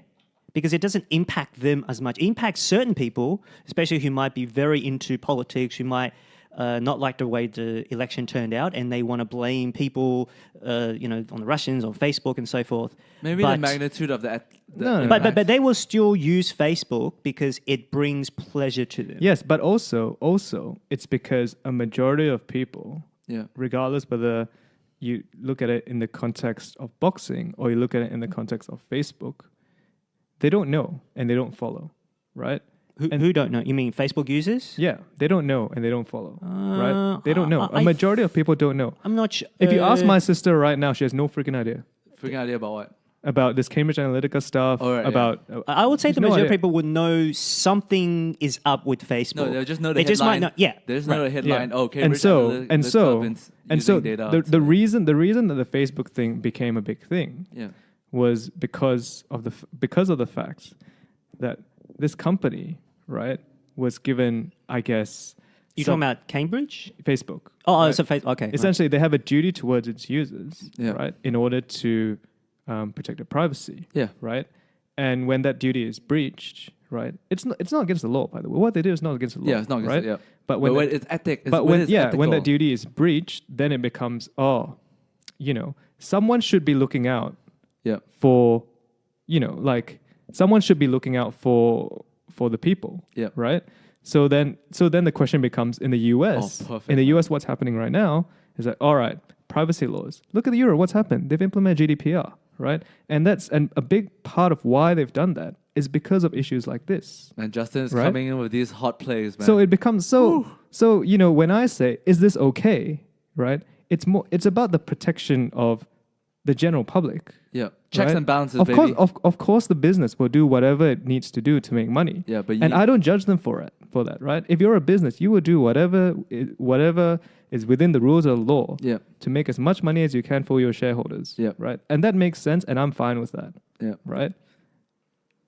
because it doesn't impact them as much. It impacts certain people, especially who might be very into politics, who might not like the way the election turned out, and they want to blame people, on the Russians, on Facebook, and so forth. Maybe But- the magnitude of that. No, no, but they will still use Facebook because it brings pleasure to them. Yes, but also it's because a majority of people, Yeah. regardless whether you look at it in the context of boxing or you look at it in the context of Facebook, they don't know and they don't follow, right? Who don't know? You mean Facebook users? Yeah, they don't know and they don't follow, right? They don't know. I A majority of people don't know. I'm not sure. If you ask my sister right now, she has no freaking idea Freaking idea about what? about this Cambridge Analytica stuff. Oh, right, yeah. about I would say She's the no majority of idea. people would know something is up with Facebook. No, they'll just know the They just might headline. know. Yeah, They just right. know the headline. Oh, and Cambridge so Analytica and so been and so using data the reason that the Facebook thing became a big thing Yeah. was because of the fact that this company, right, was given, I guess, You talking about Cambridge? Facebook. Oh, right? so Facebook. Okay. right. Essentially, they have a duty towards its users, Yeah. right, in order to protect their privacy, Yeah. right? And when that duty is breached, right, it's not against the law, by the way. What they do is not against the law. Yeah, it's not against right? it, yeah. But when it's ethic. but when it's when that ethical. duty is breached, then it becomes someone should be looking out Yeah. for, someone should be looking out for the people, Yeah. right? So then the question becomes, in the US, Oh, perfect. in the US, what's happening right now is that, all right, privacy laws. Look at Europe, what's happened? They've implemented GDPR, right? And a big part of why they've done that is because of issues like this. And Justin is Right? coming in with these hot plays, man. So it becomes so when I say, is this okay, right? It's about the protection of the general public. yeah, checks right? and balances, Of baby. course, of course, the business will do whatever it needs to do to make money. Yeah, but and I don't judge them for that, right? If you're a business, you will do whatever is within the rules of the law yeah, to make as much money as you can for your shareholders. Yeah. Right. And that makes sense, and I'm fine with that. yeah, Right.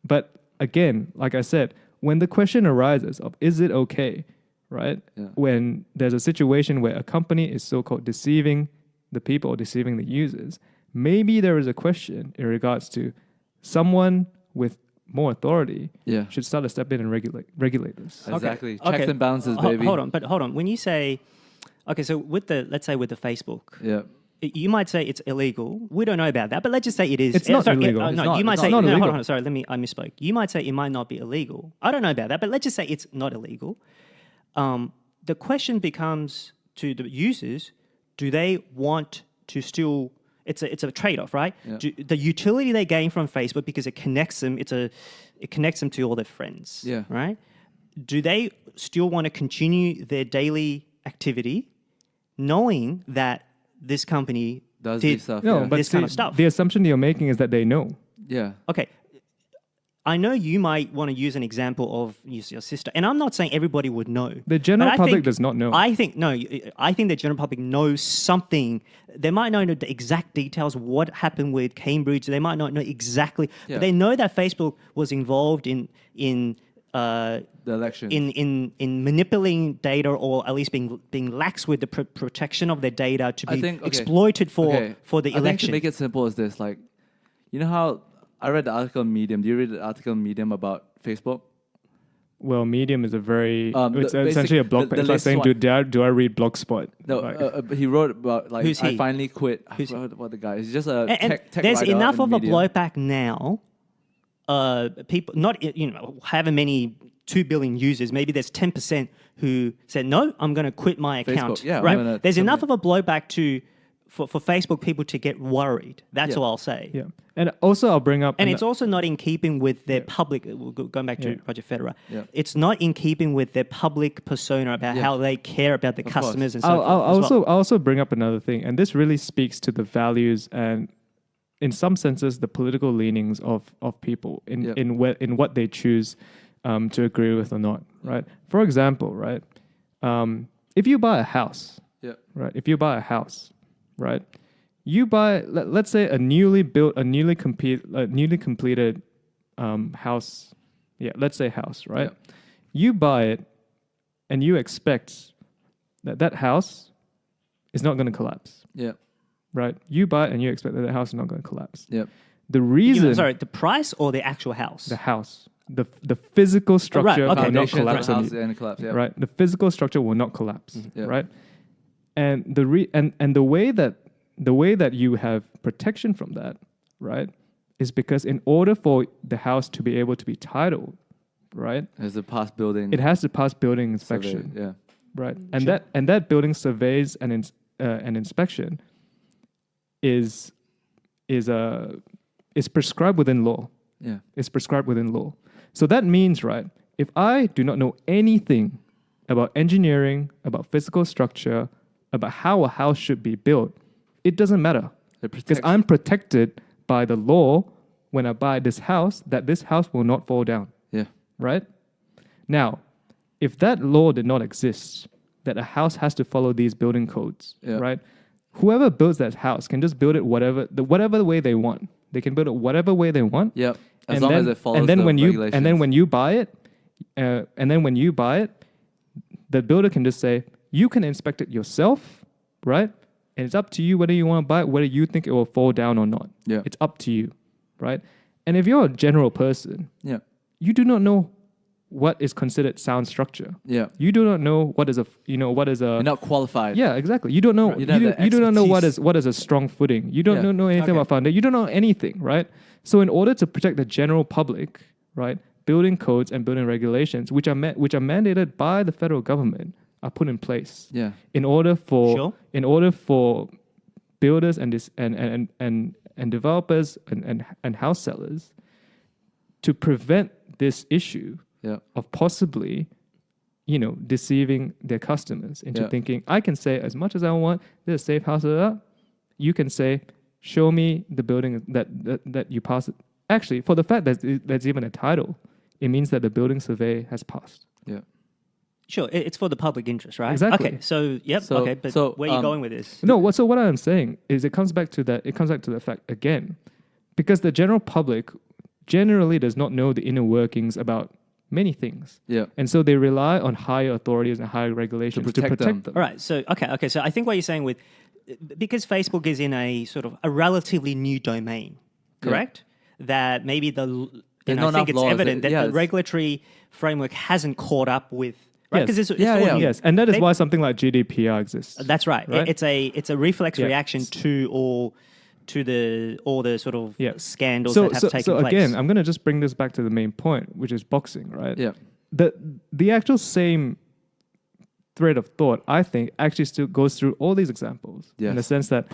But again, like I said, when the question arises of is it okay, right? Yeah. When there's a situation where a company is so-called deceiving the people or deceiving the users, maybe there is a question in regards to someone with more authority yeah. should start to step in and regulate this. Exactly. Okay. Checks and balances, baby. Hold on. When you say, okay, so let's say with the Facebook, Yeah. you might say it's illegal. We don't know about that, but let's just say it is. It's not illegal. no, It's you might it's say not no. illegal. Hold on. Sorry, I misspoke. You might say it might not be illegal. I don't know about that, but let's just say it's not illegal. The question becomes to the users: do they want to still? It's a trade-off, right? Yeah. The utility they gain from Facebook because it connects them. It connects them to all their friends. Yeah. Right. Do they still want to continue their daily activity, knowing that this company Does did this stuff. No, yeah. but this kind of stuff? the assumption you're making is that they know. yeah. Okay. I know you might want to use an example of your sister, and I'm not saying everybody would know. The general but I public think- does not know. I think the general public knows something. They might not know the exact details of what happened with Cambridge. They might not know exactly, Yeah. but they know that Facebook was involved in The election. in manipulating data, or at least being lax with the protection of their data to I be think- okay. exploited for the I think election. to make it simple is this, like, you know how I read the article in Medium. Do you read the article in Medium about Facebook? Well, Medium is a very it's the essentially a basic- blog the page. It's like latest saying, one. do I read Blogspot? No, Like, he wrote about like Who's I he? finally quit. I Who's he? forgot what the guy. He's just a and tech there's writer enough in of a Medium. blowback now. People, not however many 2 billion users, maybe there's 10% who said no, I'm going to quit my account. Facebook, yeah, I'm right. gonna There's enough of terminate. a blowback for Facebook people to get worried. That's Yeah. all I'll say. yeah. And also, I'll bring up And it's also not in keeping with their public. Going back to Yeah. Roger Federer, Yeah. it's not in keeping with their public persona about Yeah. how they care about the course. customers and so I'll forth. as well. also bring up another thing, and this really speaks to the values and, in some senses, the political leanings of people in Yep. in what they choose to agree with or not. Right. For example, right, if you buy a house, Yeah. right, if you buy a house, right, you buy let's say a newly completed house. Yeah, let's say house, right? Yeah. You buy it, and you expect that house is not going to collapse, Yeah. right? You buy it, and you expect that the house is not going to collapse. Yeah. The reason, Sorry, the price or the actual house? the house, the physical structure okay. will not Foundation for collapse the on house you, and collapse. Yeah. right? The physical structure will not collapse, Yeah. right? And the way that you have protection from that, right, is because in order for the house to be able to be titled, right, There's a past building. it has to pass building survey. inspection, Yeah. right? And that building surveys and inspection is prescribed within law. Yeah. It's prescribed within law. So that means, right, if I do not know anything about engineering, about physical structure, about how a house should be built, it doesn't matter. It Because protects- I'm protected by the law when I buy this house, that this house will not fall down, Yeah. right? Now, if that law did not exist, that a house has to follow these building codes, Yeah. right? Whoever builds that house can just build it whatever the way they want. They can build it whatever way they want. Yep. As And long then, as it follows and then the when regulations. when you buy it, the builder can just say you can inspect it yourself, right? And it's up to you whether you want to buy it, whether you think it will fall down or not. Yeah. It's up to you, right? And if you're a general person, Yeah. you do not know what is considered sound structure. Yeah. You do not know what is a You're not qualified. yeah, exactly. You don't know. You don't have the you do not know what expertise. what is a strong footing. You don't Yeah. know anything Okay. about foundation. You don't know anything, right? So in order to protect the general public, right, building codes and building regulations, which are mandated by the federal government, are put in place. Yeah. In order Sure. for builders and and developers and house sellers to prevent this issue of possibly, deceiving their customers into thinking, I can say as much as I want, this is a safe house. You can say, show me the building that you passed. Actually, for the fact that there's even a title, it means that the building survey has passed. Yeah. Sure, it's for the public interest, right? Exactly. Okay, so but where are you going with this? No, so what I'm saying is it comes back to the fact again, because the general public generally does not know the inner workings about many things. Yeah. And so they rely on higher authorities and higher regulations to protect them. All right, so okay, so I think what you're saying because Facebook is in a sort of a relatively new domain, correct? That maybe I think it's evident that the regulatory framework hasn't caught up with. Right? Yes. Yes, and that is why something like GDPR exists. That's right. It's a reflex reaction to all the sort of scandals that have taken place. So again, I'm going to just bring this back to the main point, which is boxing, right? Yeah. The actual same thread of thought, I think, actually still goes through all these examples. Yes. In the sense that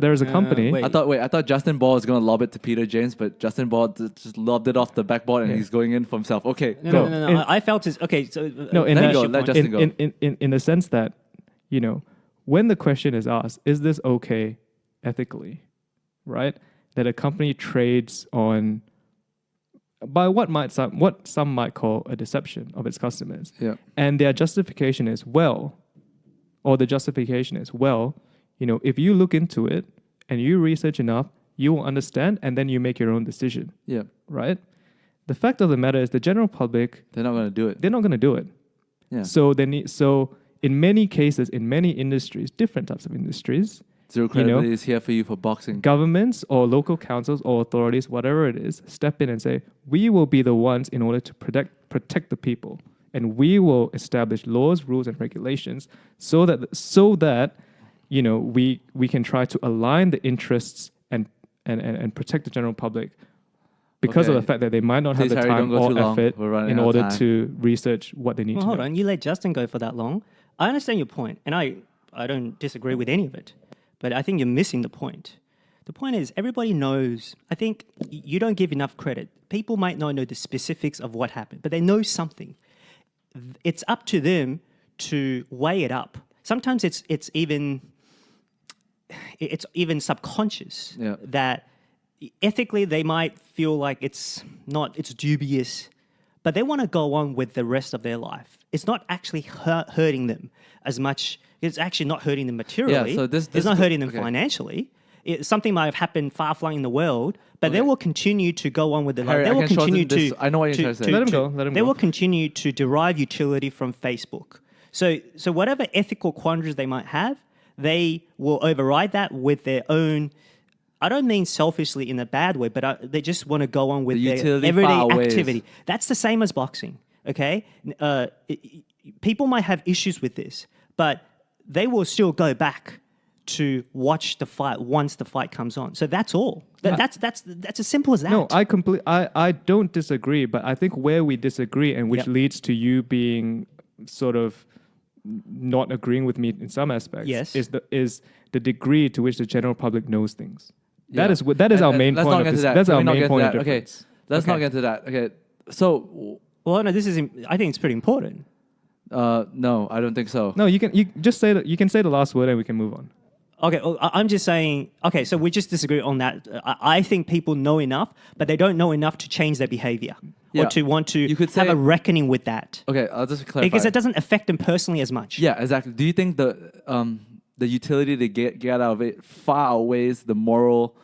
there is a company. I thought Justin Ball was going to lob it to Peter James, but Justin Ball just lobbed it off the backboard and he's going in for himself. Okay. No. I felt it's okay. So let Justin go. In the sense that, when the question is asked, is this okay ethically, right? That a company trades on by what some might call a deception of its customers. Yeah. And their justification is, if you look into it and you research enough, you will understand and then you make your own decision. Yeah. Right? The fact of the matter is the general public, they're not going to do it. They're not going to do it. Yeah. So in many cases, in many industries, different types of industries, zero credibility is here for you for boxing. Governments or local councils or authorities, whatever it is, step in and say, we will be the ones in order to protect the people. And we will establish laws, rules, and regulations so that we can try to align the interests and protect the general public because of the fact that they might not have the time or effort in order to research what they need to know. Hold on, you let Justin go for that long. I understand your point, and I don't disagree with any of it. But I think you're missing the point. The point is, everybody knows. I think you don't give enough credit. People might not know the specifics of what happened, but they know something. It's up to them to weigh it up. Sometimes it's even subconscious that ethically they might feel like it's dubious, but they want to go on with the rest of their life. It's not actually hurting them as much. It's actually not hurting them materially. Yeah, so it's not hurting them financially. Something might have happened far-flung in the world, but they will continue to go on with their life. They will continue to. I know what you're trying to say. Let him go. They will continue to derive utility from Facebook. So whatever ethical quandaries they might have, they will override that with their own. I don't mean selfishly in a bad way, but they just want to go on with their everyday activity. That's the same as boxing. Okay, people might have issues with this, but they will still go back to watch the fight once the fight comes on. So that's all. That's as simple as that. No, I don't disagree, but I think where we disagree and which leads to you being sort of not agreeing with me in some aspects is the degree to which the general public knows things. Yeah. That is our main point. That's our main point of difference. Okay, let's not get to that. Okay, so no, I think it's pretty important. No, I don't think so. No, you can say the last word and we can move on. Okay, well, I'm just saying. Okay, so we just disagree on that. I think people know enough, but they don't know enough to change their behavior or to want to have a reckoning with that. Okay, I'll just clarify because it doesn't affect them personally as much. Yeah, exactly. Do you think the utility they get out of it far outweighs their moral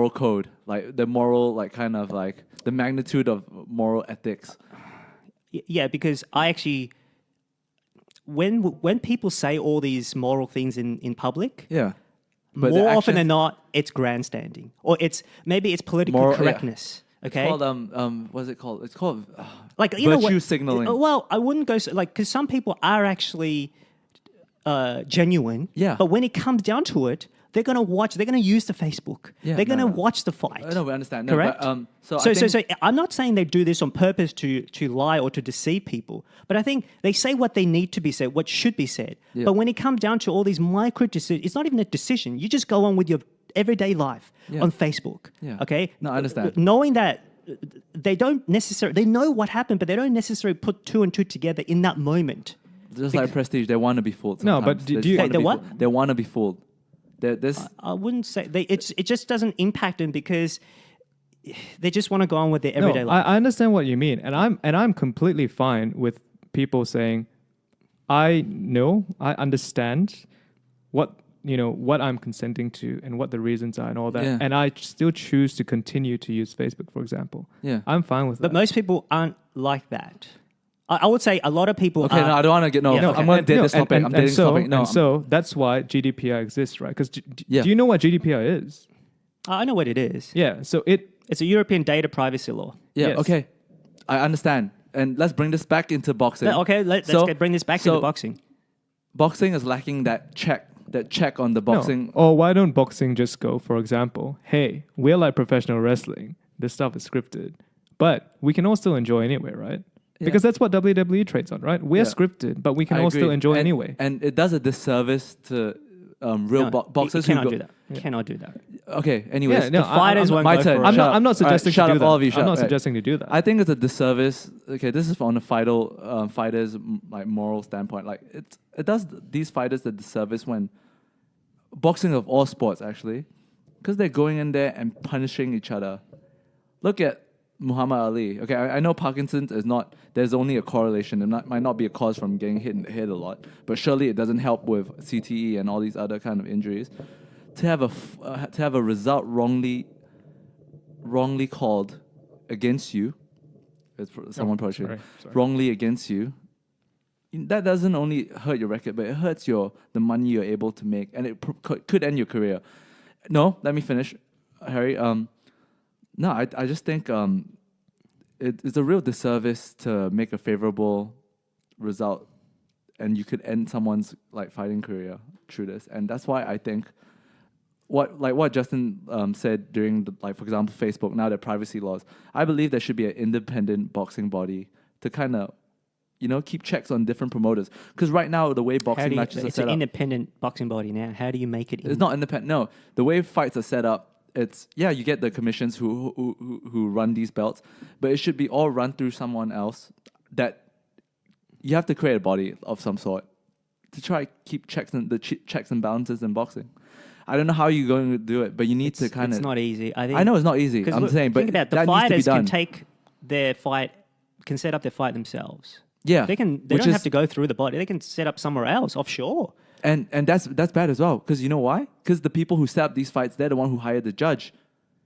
code, like the moral, like kind of like the magnitude of moral ethics? Yeah, because I actually, when people say all these moral things in public, but more often than not, it's grandstanding, or maybe it's political correctness. Yeah. Okay, it's called what's it called? It's called like virtue signaling. Well, I wouldn't go because some people are actually genuine. Yeah, but when it comes down to it, they're going to watch. They're going to use the Facebook. Yeah, they're going to watch the fight. No, we understand. Correct. No, but, so I'm not saying they do this on purpose to lie or to deceive people, but I think they say what they need to be said, what should be said. Yeah. But when it comes down to all these micro decisions, it's not even a decision. You just go on with your everyday life Yeah. on Facebook. Yeah. Okay? No, I understand. Knowing that they know what happened, but they don't necessarily put two and two together in that moment. Just like Prestige, they want to be fooled. No, Sometimes. but do They you- just wanna They be what? fooled. They want to be fooled. There's I wouldn't say it just doesn't impact them because they just want to go on with their everyday No, life. I understand what you mean, and I'm completely fine with people saying, I understand what I'm consenting to and what the reasons are and all that, Yeah. and I still choose to continue to use Facebook, for example. Yeah. I'm fine with But that. most people aren't like that. I would say a lot of people okay. are. No, I don't want to get Yeah, no. okay. I'm going to date this topic. I'm dating this topic. No, and so that's why GDPR exists, right? Because Yeah. do you know what GDPR is? I know what it is. Yeah, so It's a European data privacy law. yeah. yes. Okay, I understand. And let's bring this back into boxing. Okay, let's bring this back so into boxing. Boxing is lacking that check on the boxing. No. Or why don't boxing just go, for example, hey, we're like professional wrestling. This stuff is scripted. But we can all still enjoy anyway, right? Yeah. Because that's what WWE trades on, right? We're Yeah. scripted, but we can I all agree. still enjoy And- anyway. And it does a disservice to real boxers You who cannot go. do that. You cannot do that. Okay. Anyways, Yeah, no, The fighters I'm won't my go turn. for it. I'm Shut not. up. I'm not All right, suggesting shut to up, do that. all of you. Shut I'm up. not Right. suggesting to do that. I think it's a disservice. Okay, this is from the fighters like moral standpoint. Like it does these fighters a disservice when boxing of all sports actually, because they're going in there and punishing each other. Look at Muhammad Ali. Okay, I know Parkinson's is not. There's only a correlation. It might not be a cause from getting hit in the head a lot, but surely it doesn't help with CTE and all these other kind of injuries. To have a result wrongly called against you, someone probably should, sorry. wrongly against you. That doesn't only hurt your record, but it hurts the money you're able to make, and it could end your career. No, let me finish, Harry. No, I just think it's a real disservice to make a favorable result, and you could end someone's like fighting career through this, and that's why I think what Justin said during for example Facebook, now their privacy laws. I believe there should be an independent boxing body to kind of keep checks on different promoters, because right now the way boxing matches are It's set an up, independent boxing body now. How do you make it? it's not independent. No, the way fights are set up, it's you get the commissions who run these belts, but it should be all run through someone else. That you have to create a body of some sort to try keep checks and balances in boxing. I don't know how you're going to do it, but you need to kind of. It's not easy. I think. I know it's not easy. 'cause I'm look, saying, but think about it, the that needs to be fighters done. can take their fight, can set up their fight themselves. Yeah, They can. They which don't is- have to go through the body. They can set up somewhere else offshore. And that's bad as well, because you know why? Because the people who set up these fights, they're the one who hired the judge.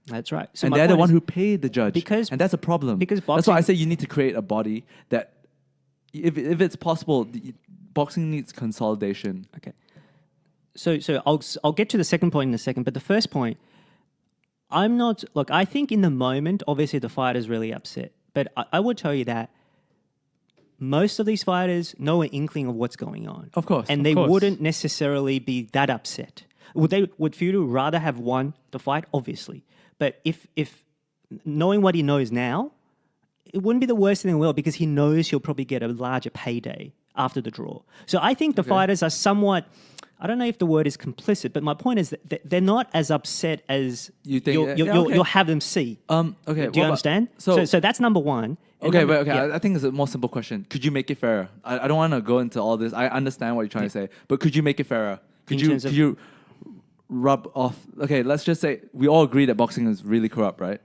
That's right. So And my they're the point one is- who paid the judge. Because- and that's a problem. because that's why I boxing- say you need to create a body that, if it's possible, boxing needs consolidation. Okay. So I'll get to the second point in a second, but the first point, I think in the moment, obviously the fighter's really upset, but I would tell you that most of these fighters know an inkling of what's going on. Of course, And of they course. wouldn't necessarily be that upset. Would Fury rather have won the fight? Obviously. But if knowing what he knows now, it wouldn't be the worst thing in the world, because he knows he'll probably get a larger payday after the draw. So I think the fighters are somewhat, I don't know if the word is complicit, but my point is that they're not as upset as You think- you'll, okay. you'll have them see. Okay, Do you what about- understand? So, So that's number one. And okay, number- but okay, yeah. I think it's a more simple question. Could you make it fairer? I don't want to go into all this. I understand what you're trying to say, but could you make it fairer? In terms of- Could you rub off? Okay, let's just say we all agree that boxing is really corrupt, right?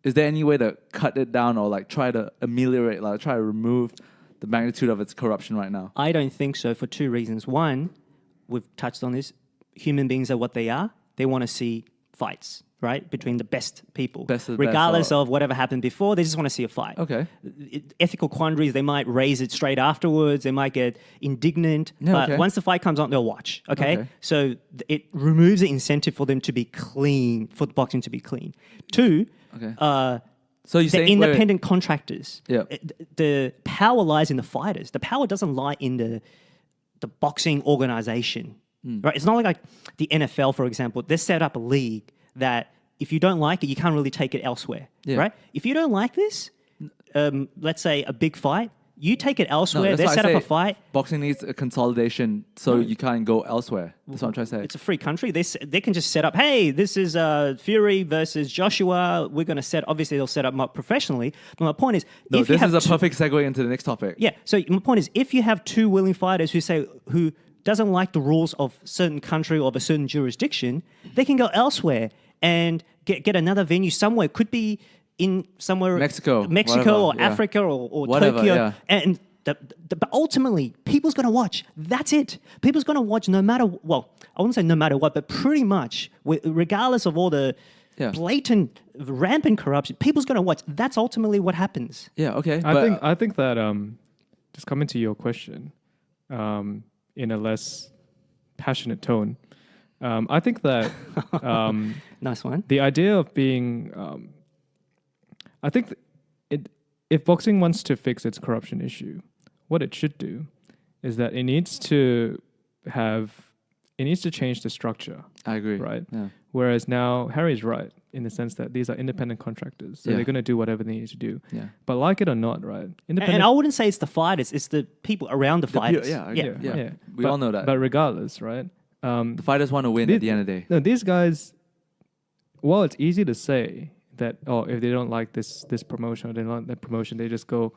Is there any way to cut it down or try to ameliorate, try to remove the magnitude of its corruption right now? I don't think so, for two reasons. One, we've touched on this. Human beings are what they are. They want to see fights, right? Between the best people. Best of the best, Regardless or- of whatever happened before, they just want to see a fight. Okay. Ethical quandaries, they might raise it straight afterwards. They might get indignant. Yeah, but okay. once the fight comes on, they'll watch, okay? Okay. So it removes the incentive for them to be clean, for the boxing to be clean. Two, Okay. uh, So you're the saying wait, independent contractors. Yeah. The power lies in the fighters. The power doesn't lie in the boxing organization. Hmm. Right? It's not like the NFL, for example. They set up a league that if you don't like it, you can't really take it elsewhere. Yeah. Right? If you don't like this, let's say a big fight, You take it elsewhere. that's They why I set up say a fight. Boxing needs a consolidation, so you can't go elsewhere. That's what I'm trying to say. It's a free country. They can just set up, hey, this is Fury versus Joshua. We're going to obviously they'll set up more professionally. But my point is, No, if you this have is a perfect segue into the next topic. yeah. So my point is, if you have two willing fighters who doesn't like the rules of certain country or of a certain jurisdiction, they can go elsewhere and get another venue somewhere. Could be in somewhere Mexico, whatever, or yeah. Africa or Whatever, Tokyo, yeah. and but ultimately, people's going to watch. That's it. People's going to watch no matter. Well, I wouldn't say no matter what, but pretty much, regardless of all the blatant, rampant corruption, people's going to watch. That's ultimately what happens. Yeah, okay. I think that just coming to your question, in a less passionate tone, I think that Nice one. the idea of being, I think if boxing wants to fix its corruption issue, what it should do is that it needs to change the structure. I agree. Right. Yeah. Whereas now Harry's right in the sense that these are independent contractors, so they're going to do whatever they need to do. Yeah. But like it or not, right? And I wouldn't say it's the fighters; it's the people around the fighters. Yeah. We all know that. But regardless, right? The fighters want to win at the end of the day. No, these guys. While it's easy to say that, if they don't like this promotion or they don't like that promotion, they just go,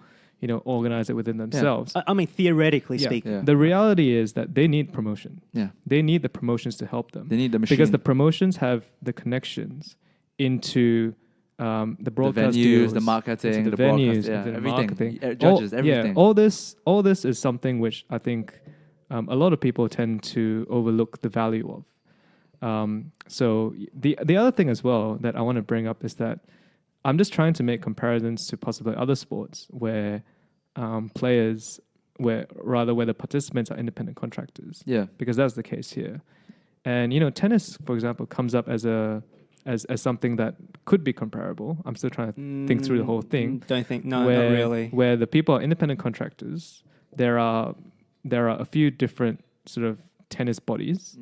organize it within themselves. I mean, theoretically speaking. Yeah. The reality is that they need promotion. Yeah. They need the promotions to help them. They need the machine. Because the promotions have the connections into the broadcast venues, deals, the marketing, into the venues, broadcast, into the everything. marketing. Judges, everything. Yeah, all this is something which I think a lot of people tend to overlook the value of. So the other thing as well that I want to bring up is that I'm just trying to make comparisons to possibly other sports where where the participants are independent contractors. Yeah. Because that's the case here. And tennis, for example, comes up as something that could be comparable. I'm still trying to think through the whole thing. Don't think not really. Where the people are independent contractors, there are a few different sort of tennis bodies.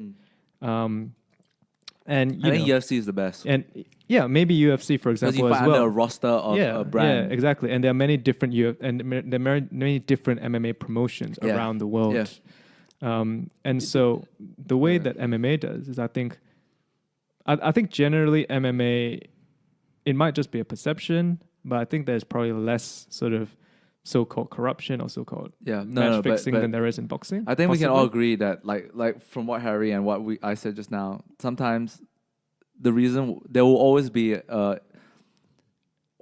And I think UFC is the best. And maybe UFC, for example, because you as find well. under a roster of a brand. Yeah, exactly. And there are many different many different MMA promotions around the world. Yeah. And so the way that MMA does is, I think generally MMA, it might just be a perception, but I think there's probably less sort of so-called corruption or so-called match fixing than there is in boxing. I think we can all agree that like from what Harry and what I said just now, sometimes the reason there will always be an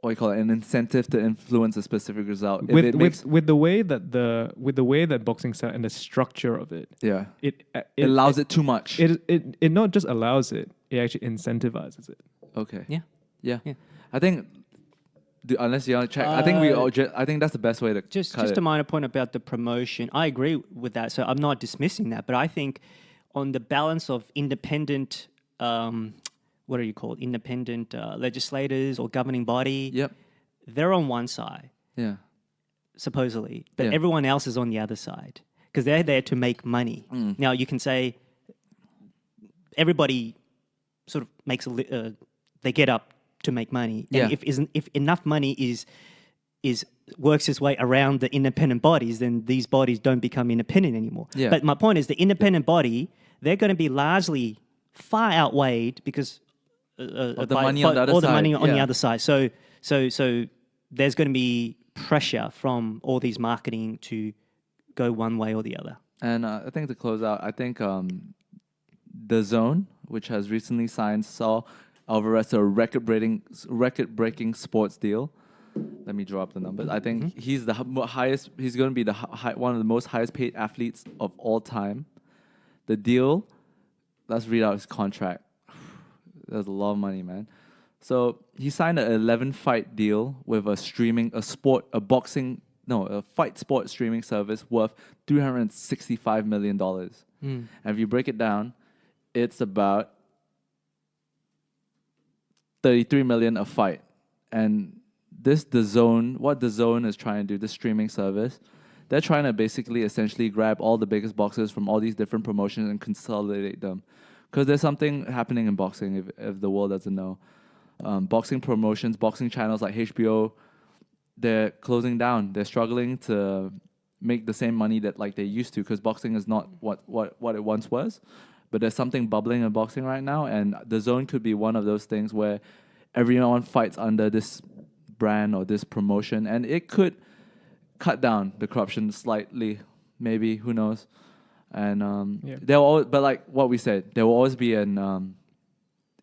incentive to influence a specific result. With the way that boxing set and the structure of it. Yeah. It allows it too much. It not just allows it, it actually incentivizes it. Okay. Yeah. I think unless you want to check, I think that's the best way to just cut it. a minor point about the promotion. I agree with that, so I'm not dismissing that, but I think on the balance of independent, what are you called? Independent legislators or governing body. Yep. They're on one side. Yeah. Supposedly, but everyone else is on the other side because they're there to make money. Now you can say everybody sort of makes they get up to make money, and if enough money is works its way around the independent bodies, then these bodies don't become independent anymore. Yeah. But my point is, the independent body, they're going to be largely far outweighed because of the money on the other all side. the money on the other side. So there's going to be pressure from all these marketing to go one way or the other. And I think to close out, I think DAZN, which has recently signed Saul Alvarez to a record-breaking sports deal. Let me draw up the numbers. I think he's the highest. He's going to be one of the most highest-paid athletes of all time. The deal. Let's read out his contract. There's a lot of money, man. So he signed an 11-fight deal with a fight sport streaming service worth $365 million. And if you break it down, it's about $33 million a fight. And what DAZN is trying to do, this streaming service, they're trying to basically essentially grab all the biggest boxers from all these different promotions and consolidate them. Because there's something happening in boxing, if the world doesn't know. Boxing promotions, boxing channels like HBO, they're closing down. They're struggling to make the same money that like they used to, because boxing is not what it once was. But there's something bubbling in boxing right now, and the DAZN could be one of those things where everyone fights under this brand or this promotion, and it could cut down the corruption slightly, maybe, who knows. And there will always, but like what we said, there will always be an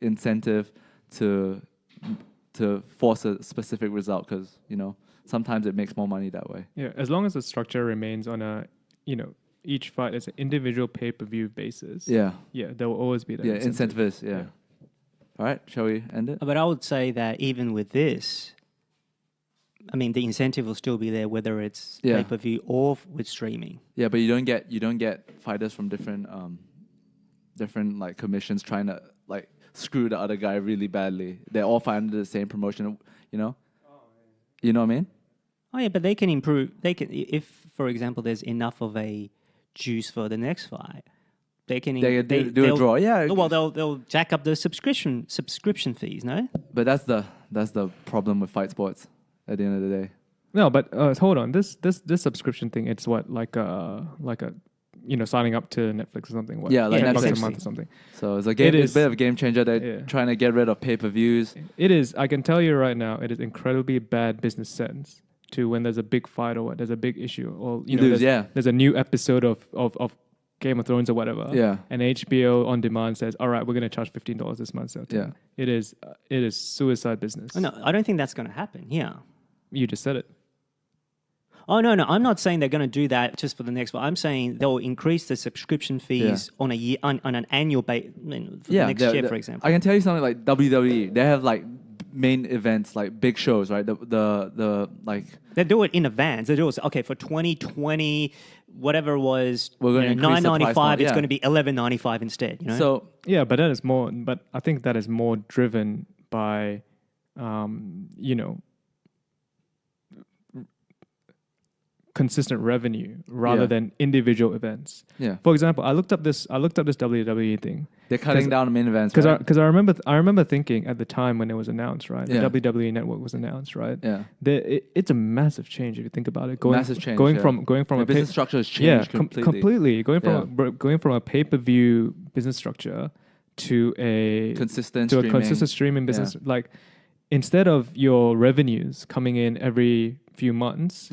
incentive to force a specific result, because sometimes it makes more money that way. Yeah, as long as the structure remains on a each fight is an individual pay-per-view basis. Yeah, there will always be that. Yeah, incentive is. Yeah. All right, shall we end it? But I would say that even with this, I mean, the incentive will still be there, whether it's pay-per-view or with streaming. Yeah, but you don't get fighters from different like commissions trying to like screw the other guy really badly. They all fight under the same promotion. You know what I mean? Oh yeah, but they can improve. They can, if for example, there's enough of a juice for the next fight, they can do a draw. Yeah. Well, they'll jack up the subscription fees. No. But that's the problem with fight sports. At the end of the day. No, but hold on. This subscription thing, it's what like a signing up to Netflix or something. What, yeah, like $10 Netflix a month or something. So it's a bit of a game changer. They're trying to get rid of pay-per-views. It is. I can tell you right now, it is incredibly bad business sense to when there's a big fight or there's a big issue or there's a new episode of Game of Thrones or whatever. Yeah. And HBO on demand says, all right, we're going to charge $15 this month. So yeah. It is suicide business. No, I don't think that's going to happen. Yeah. You just said it. Oh, no. I'm not saying they're going to do that just for the next one. I'm saying they'll increase the subscription fees on a year, on an annual basis for the next year, for example. I can tell you something like WWE. They have like main events, like big shows, right? The like... They do it in advance. They do it, okay, for 2020, whatever it was, we're going to $9.95, it's going to be $11.95 instead, So... Yeah, but that is more... But I think that is more driven by, consistent revenue rather than individual events. Yeah. For example, I looked up this WWE thing. They're cutting down the main events, because I remember thinking at the time when it was announced, right? The WWE network was announced, right? Yeah. It's a massive change if you think about it. Massive change. Going from the business structure has changed completely. Going from a pay-per-view business structure to a consistent streaming business. Yeah. Like instead of your revenues coming in every few months,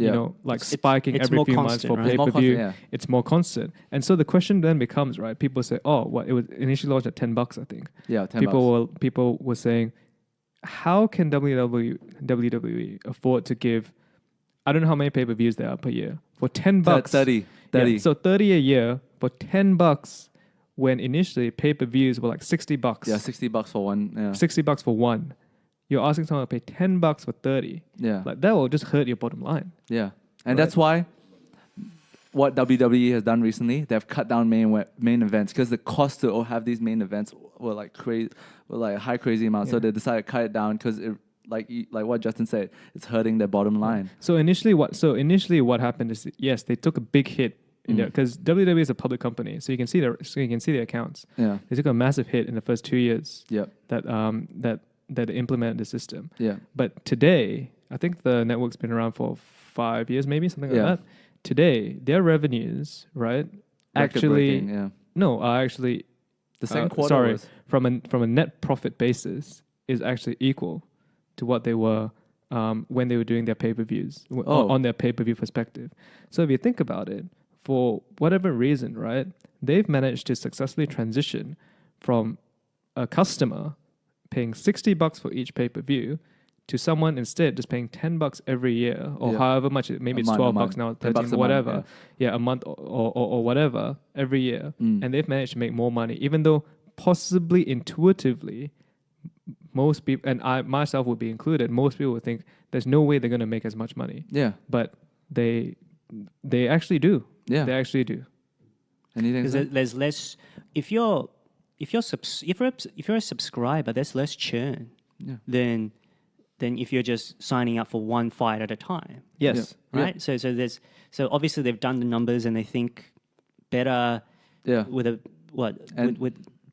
spiking every few months for pay-per-view, it's more constant. And so the question then becomes, right, people say, it was initially launched at $10, I think. Yeah, $10. People were saying, how can WWE afford to give, I don't know how many pay-per-views there are per year, for $10? 30. Yeah, so 30 a year for $10 when initially pay-per-views were like $60. Yeah, $60 for one. Yeah. $60 for one. You're asking someone to pay $10 for 30. Yeah. Like that will just hurt your bottom line. Yeah. And that's why what WWE has done recently, they've cut down main events because the cost to have these main events were like crazy, a high crazy amount. Yeah. So they decided to cut it down because like what Justin said, it's hurting their bottom line. So initially what happened is, yes, they took a big hit in there because WWE is a public company, so you can see their accounts. Yeah. They took a massive hit in the first 2 years. Yeah. That implemented the system. Yeah. But today, I think the network's been around for 5 years, maybe something like that. Today, their revenues, right? Actually, are actually the second quarter. From a net profit basis, is actually equal to what they were when they were doing their pay-per-views on their pay-per-view perspective. So if you think about it, for whatever reason, right, they've managed to successfully transition from a customer paying $60 for each pay-per-view to someone instead just paying $10 every year or however much, maybe it's $12 now, 13, whatever. Month, a month or whatever every year. And they've managed to make more money, even though possibly intuitively most people, and I myself would be included, most people would think there's no way they're going to make as much money. Yeah. But they actually do. Yeah. They actually do. Anything? Because there's less, if you're a subscriber, there's less churn than if you're just signing up for one fight at a time. Yes. Yeah. Right. Yeah. So obviously they've done the numbers and they think better. Yeah. With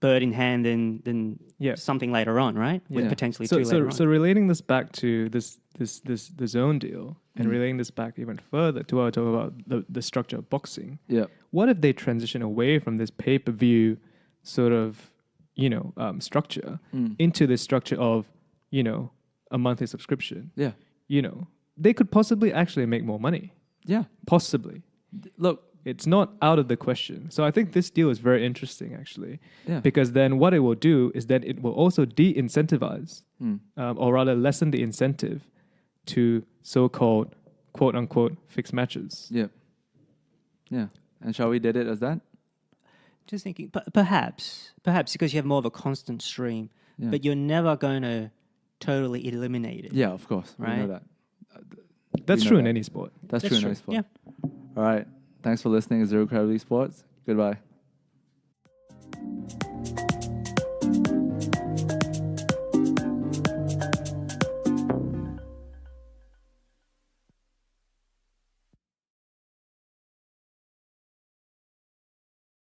bird in hand than Yeah. something later on, right? With Yeah. potentially So two later on. so relating this back to the zone deal and relating this back even further to what I talk about the structure of boxing. Yeah. What if they transition away from this pay-per-view sort of, structure into this structure of, a monthly subscription? Yeah. They could possibly actually make more money. Yeah. Possibly. Look. It's not out of the question. So I think this deal is very interesting, actually. Yeah. Because then what it will do is that it will also de-incentivize, or rather lessen the incentive to so-called, quote-unquote, fixed matches. Yeah. Yeah. And shall we did it as that? Just thinking, perhaps because you have more of a constant stream, Yeah. but you're never going to totally eliminate it. Yeah, of course. We know Right? that. That's know true in that. any sport. That's true in any sport. Yeah. All right. Thanks for listening to Zero Gravity Sports. Goodbye.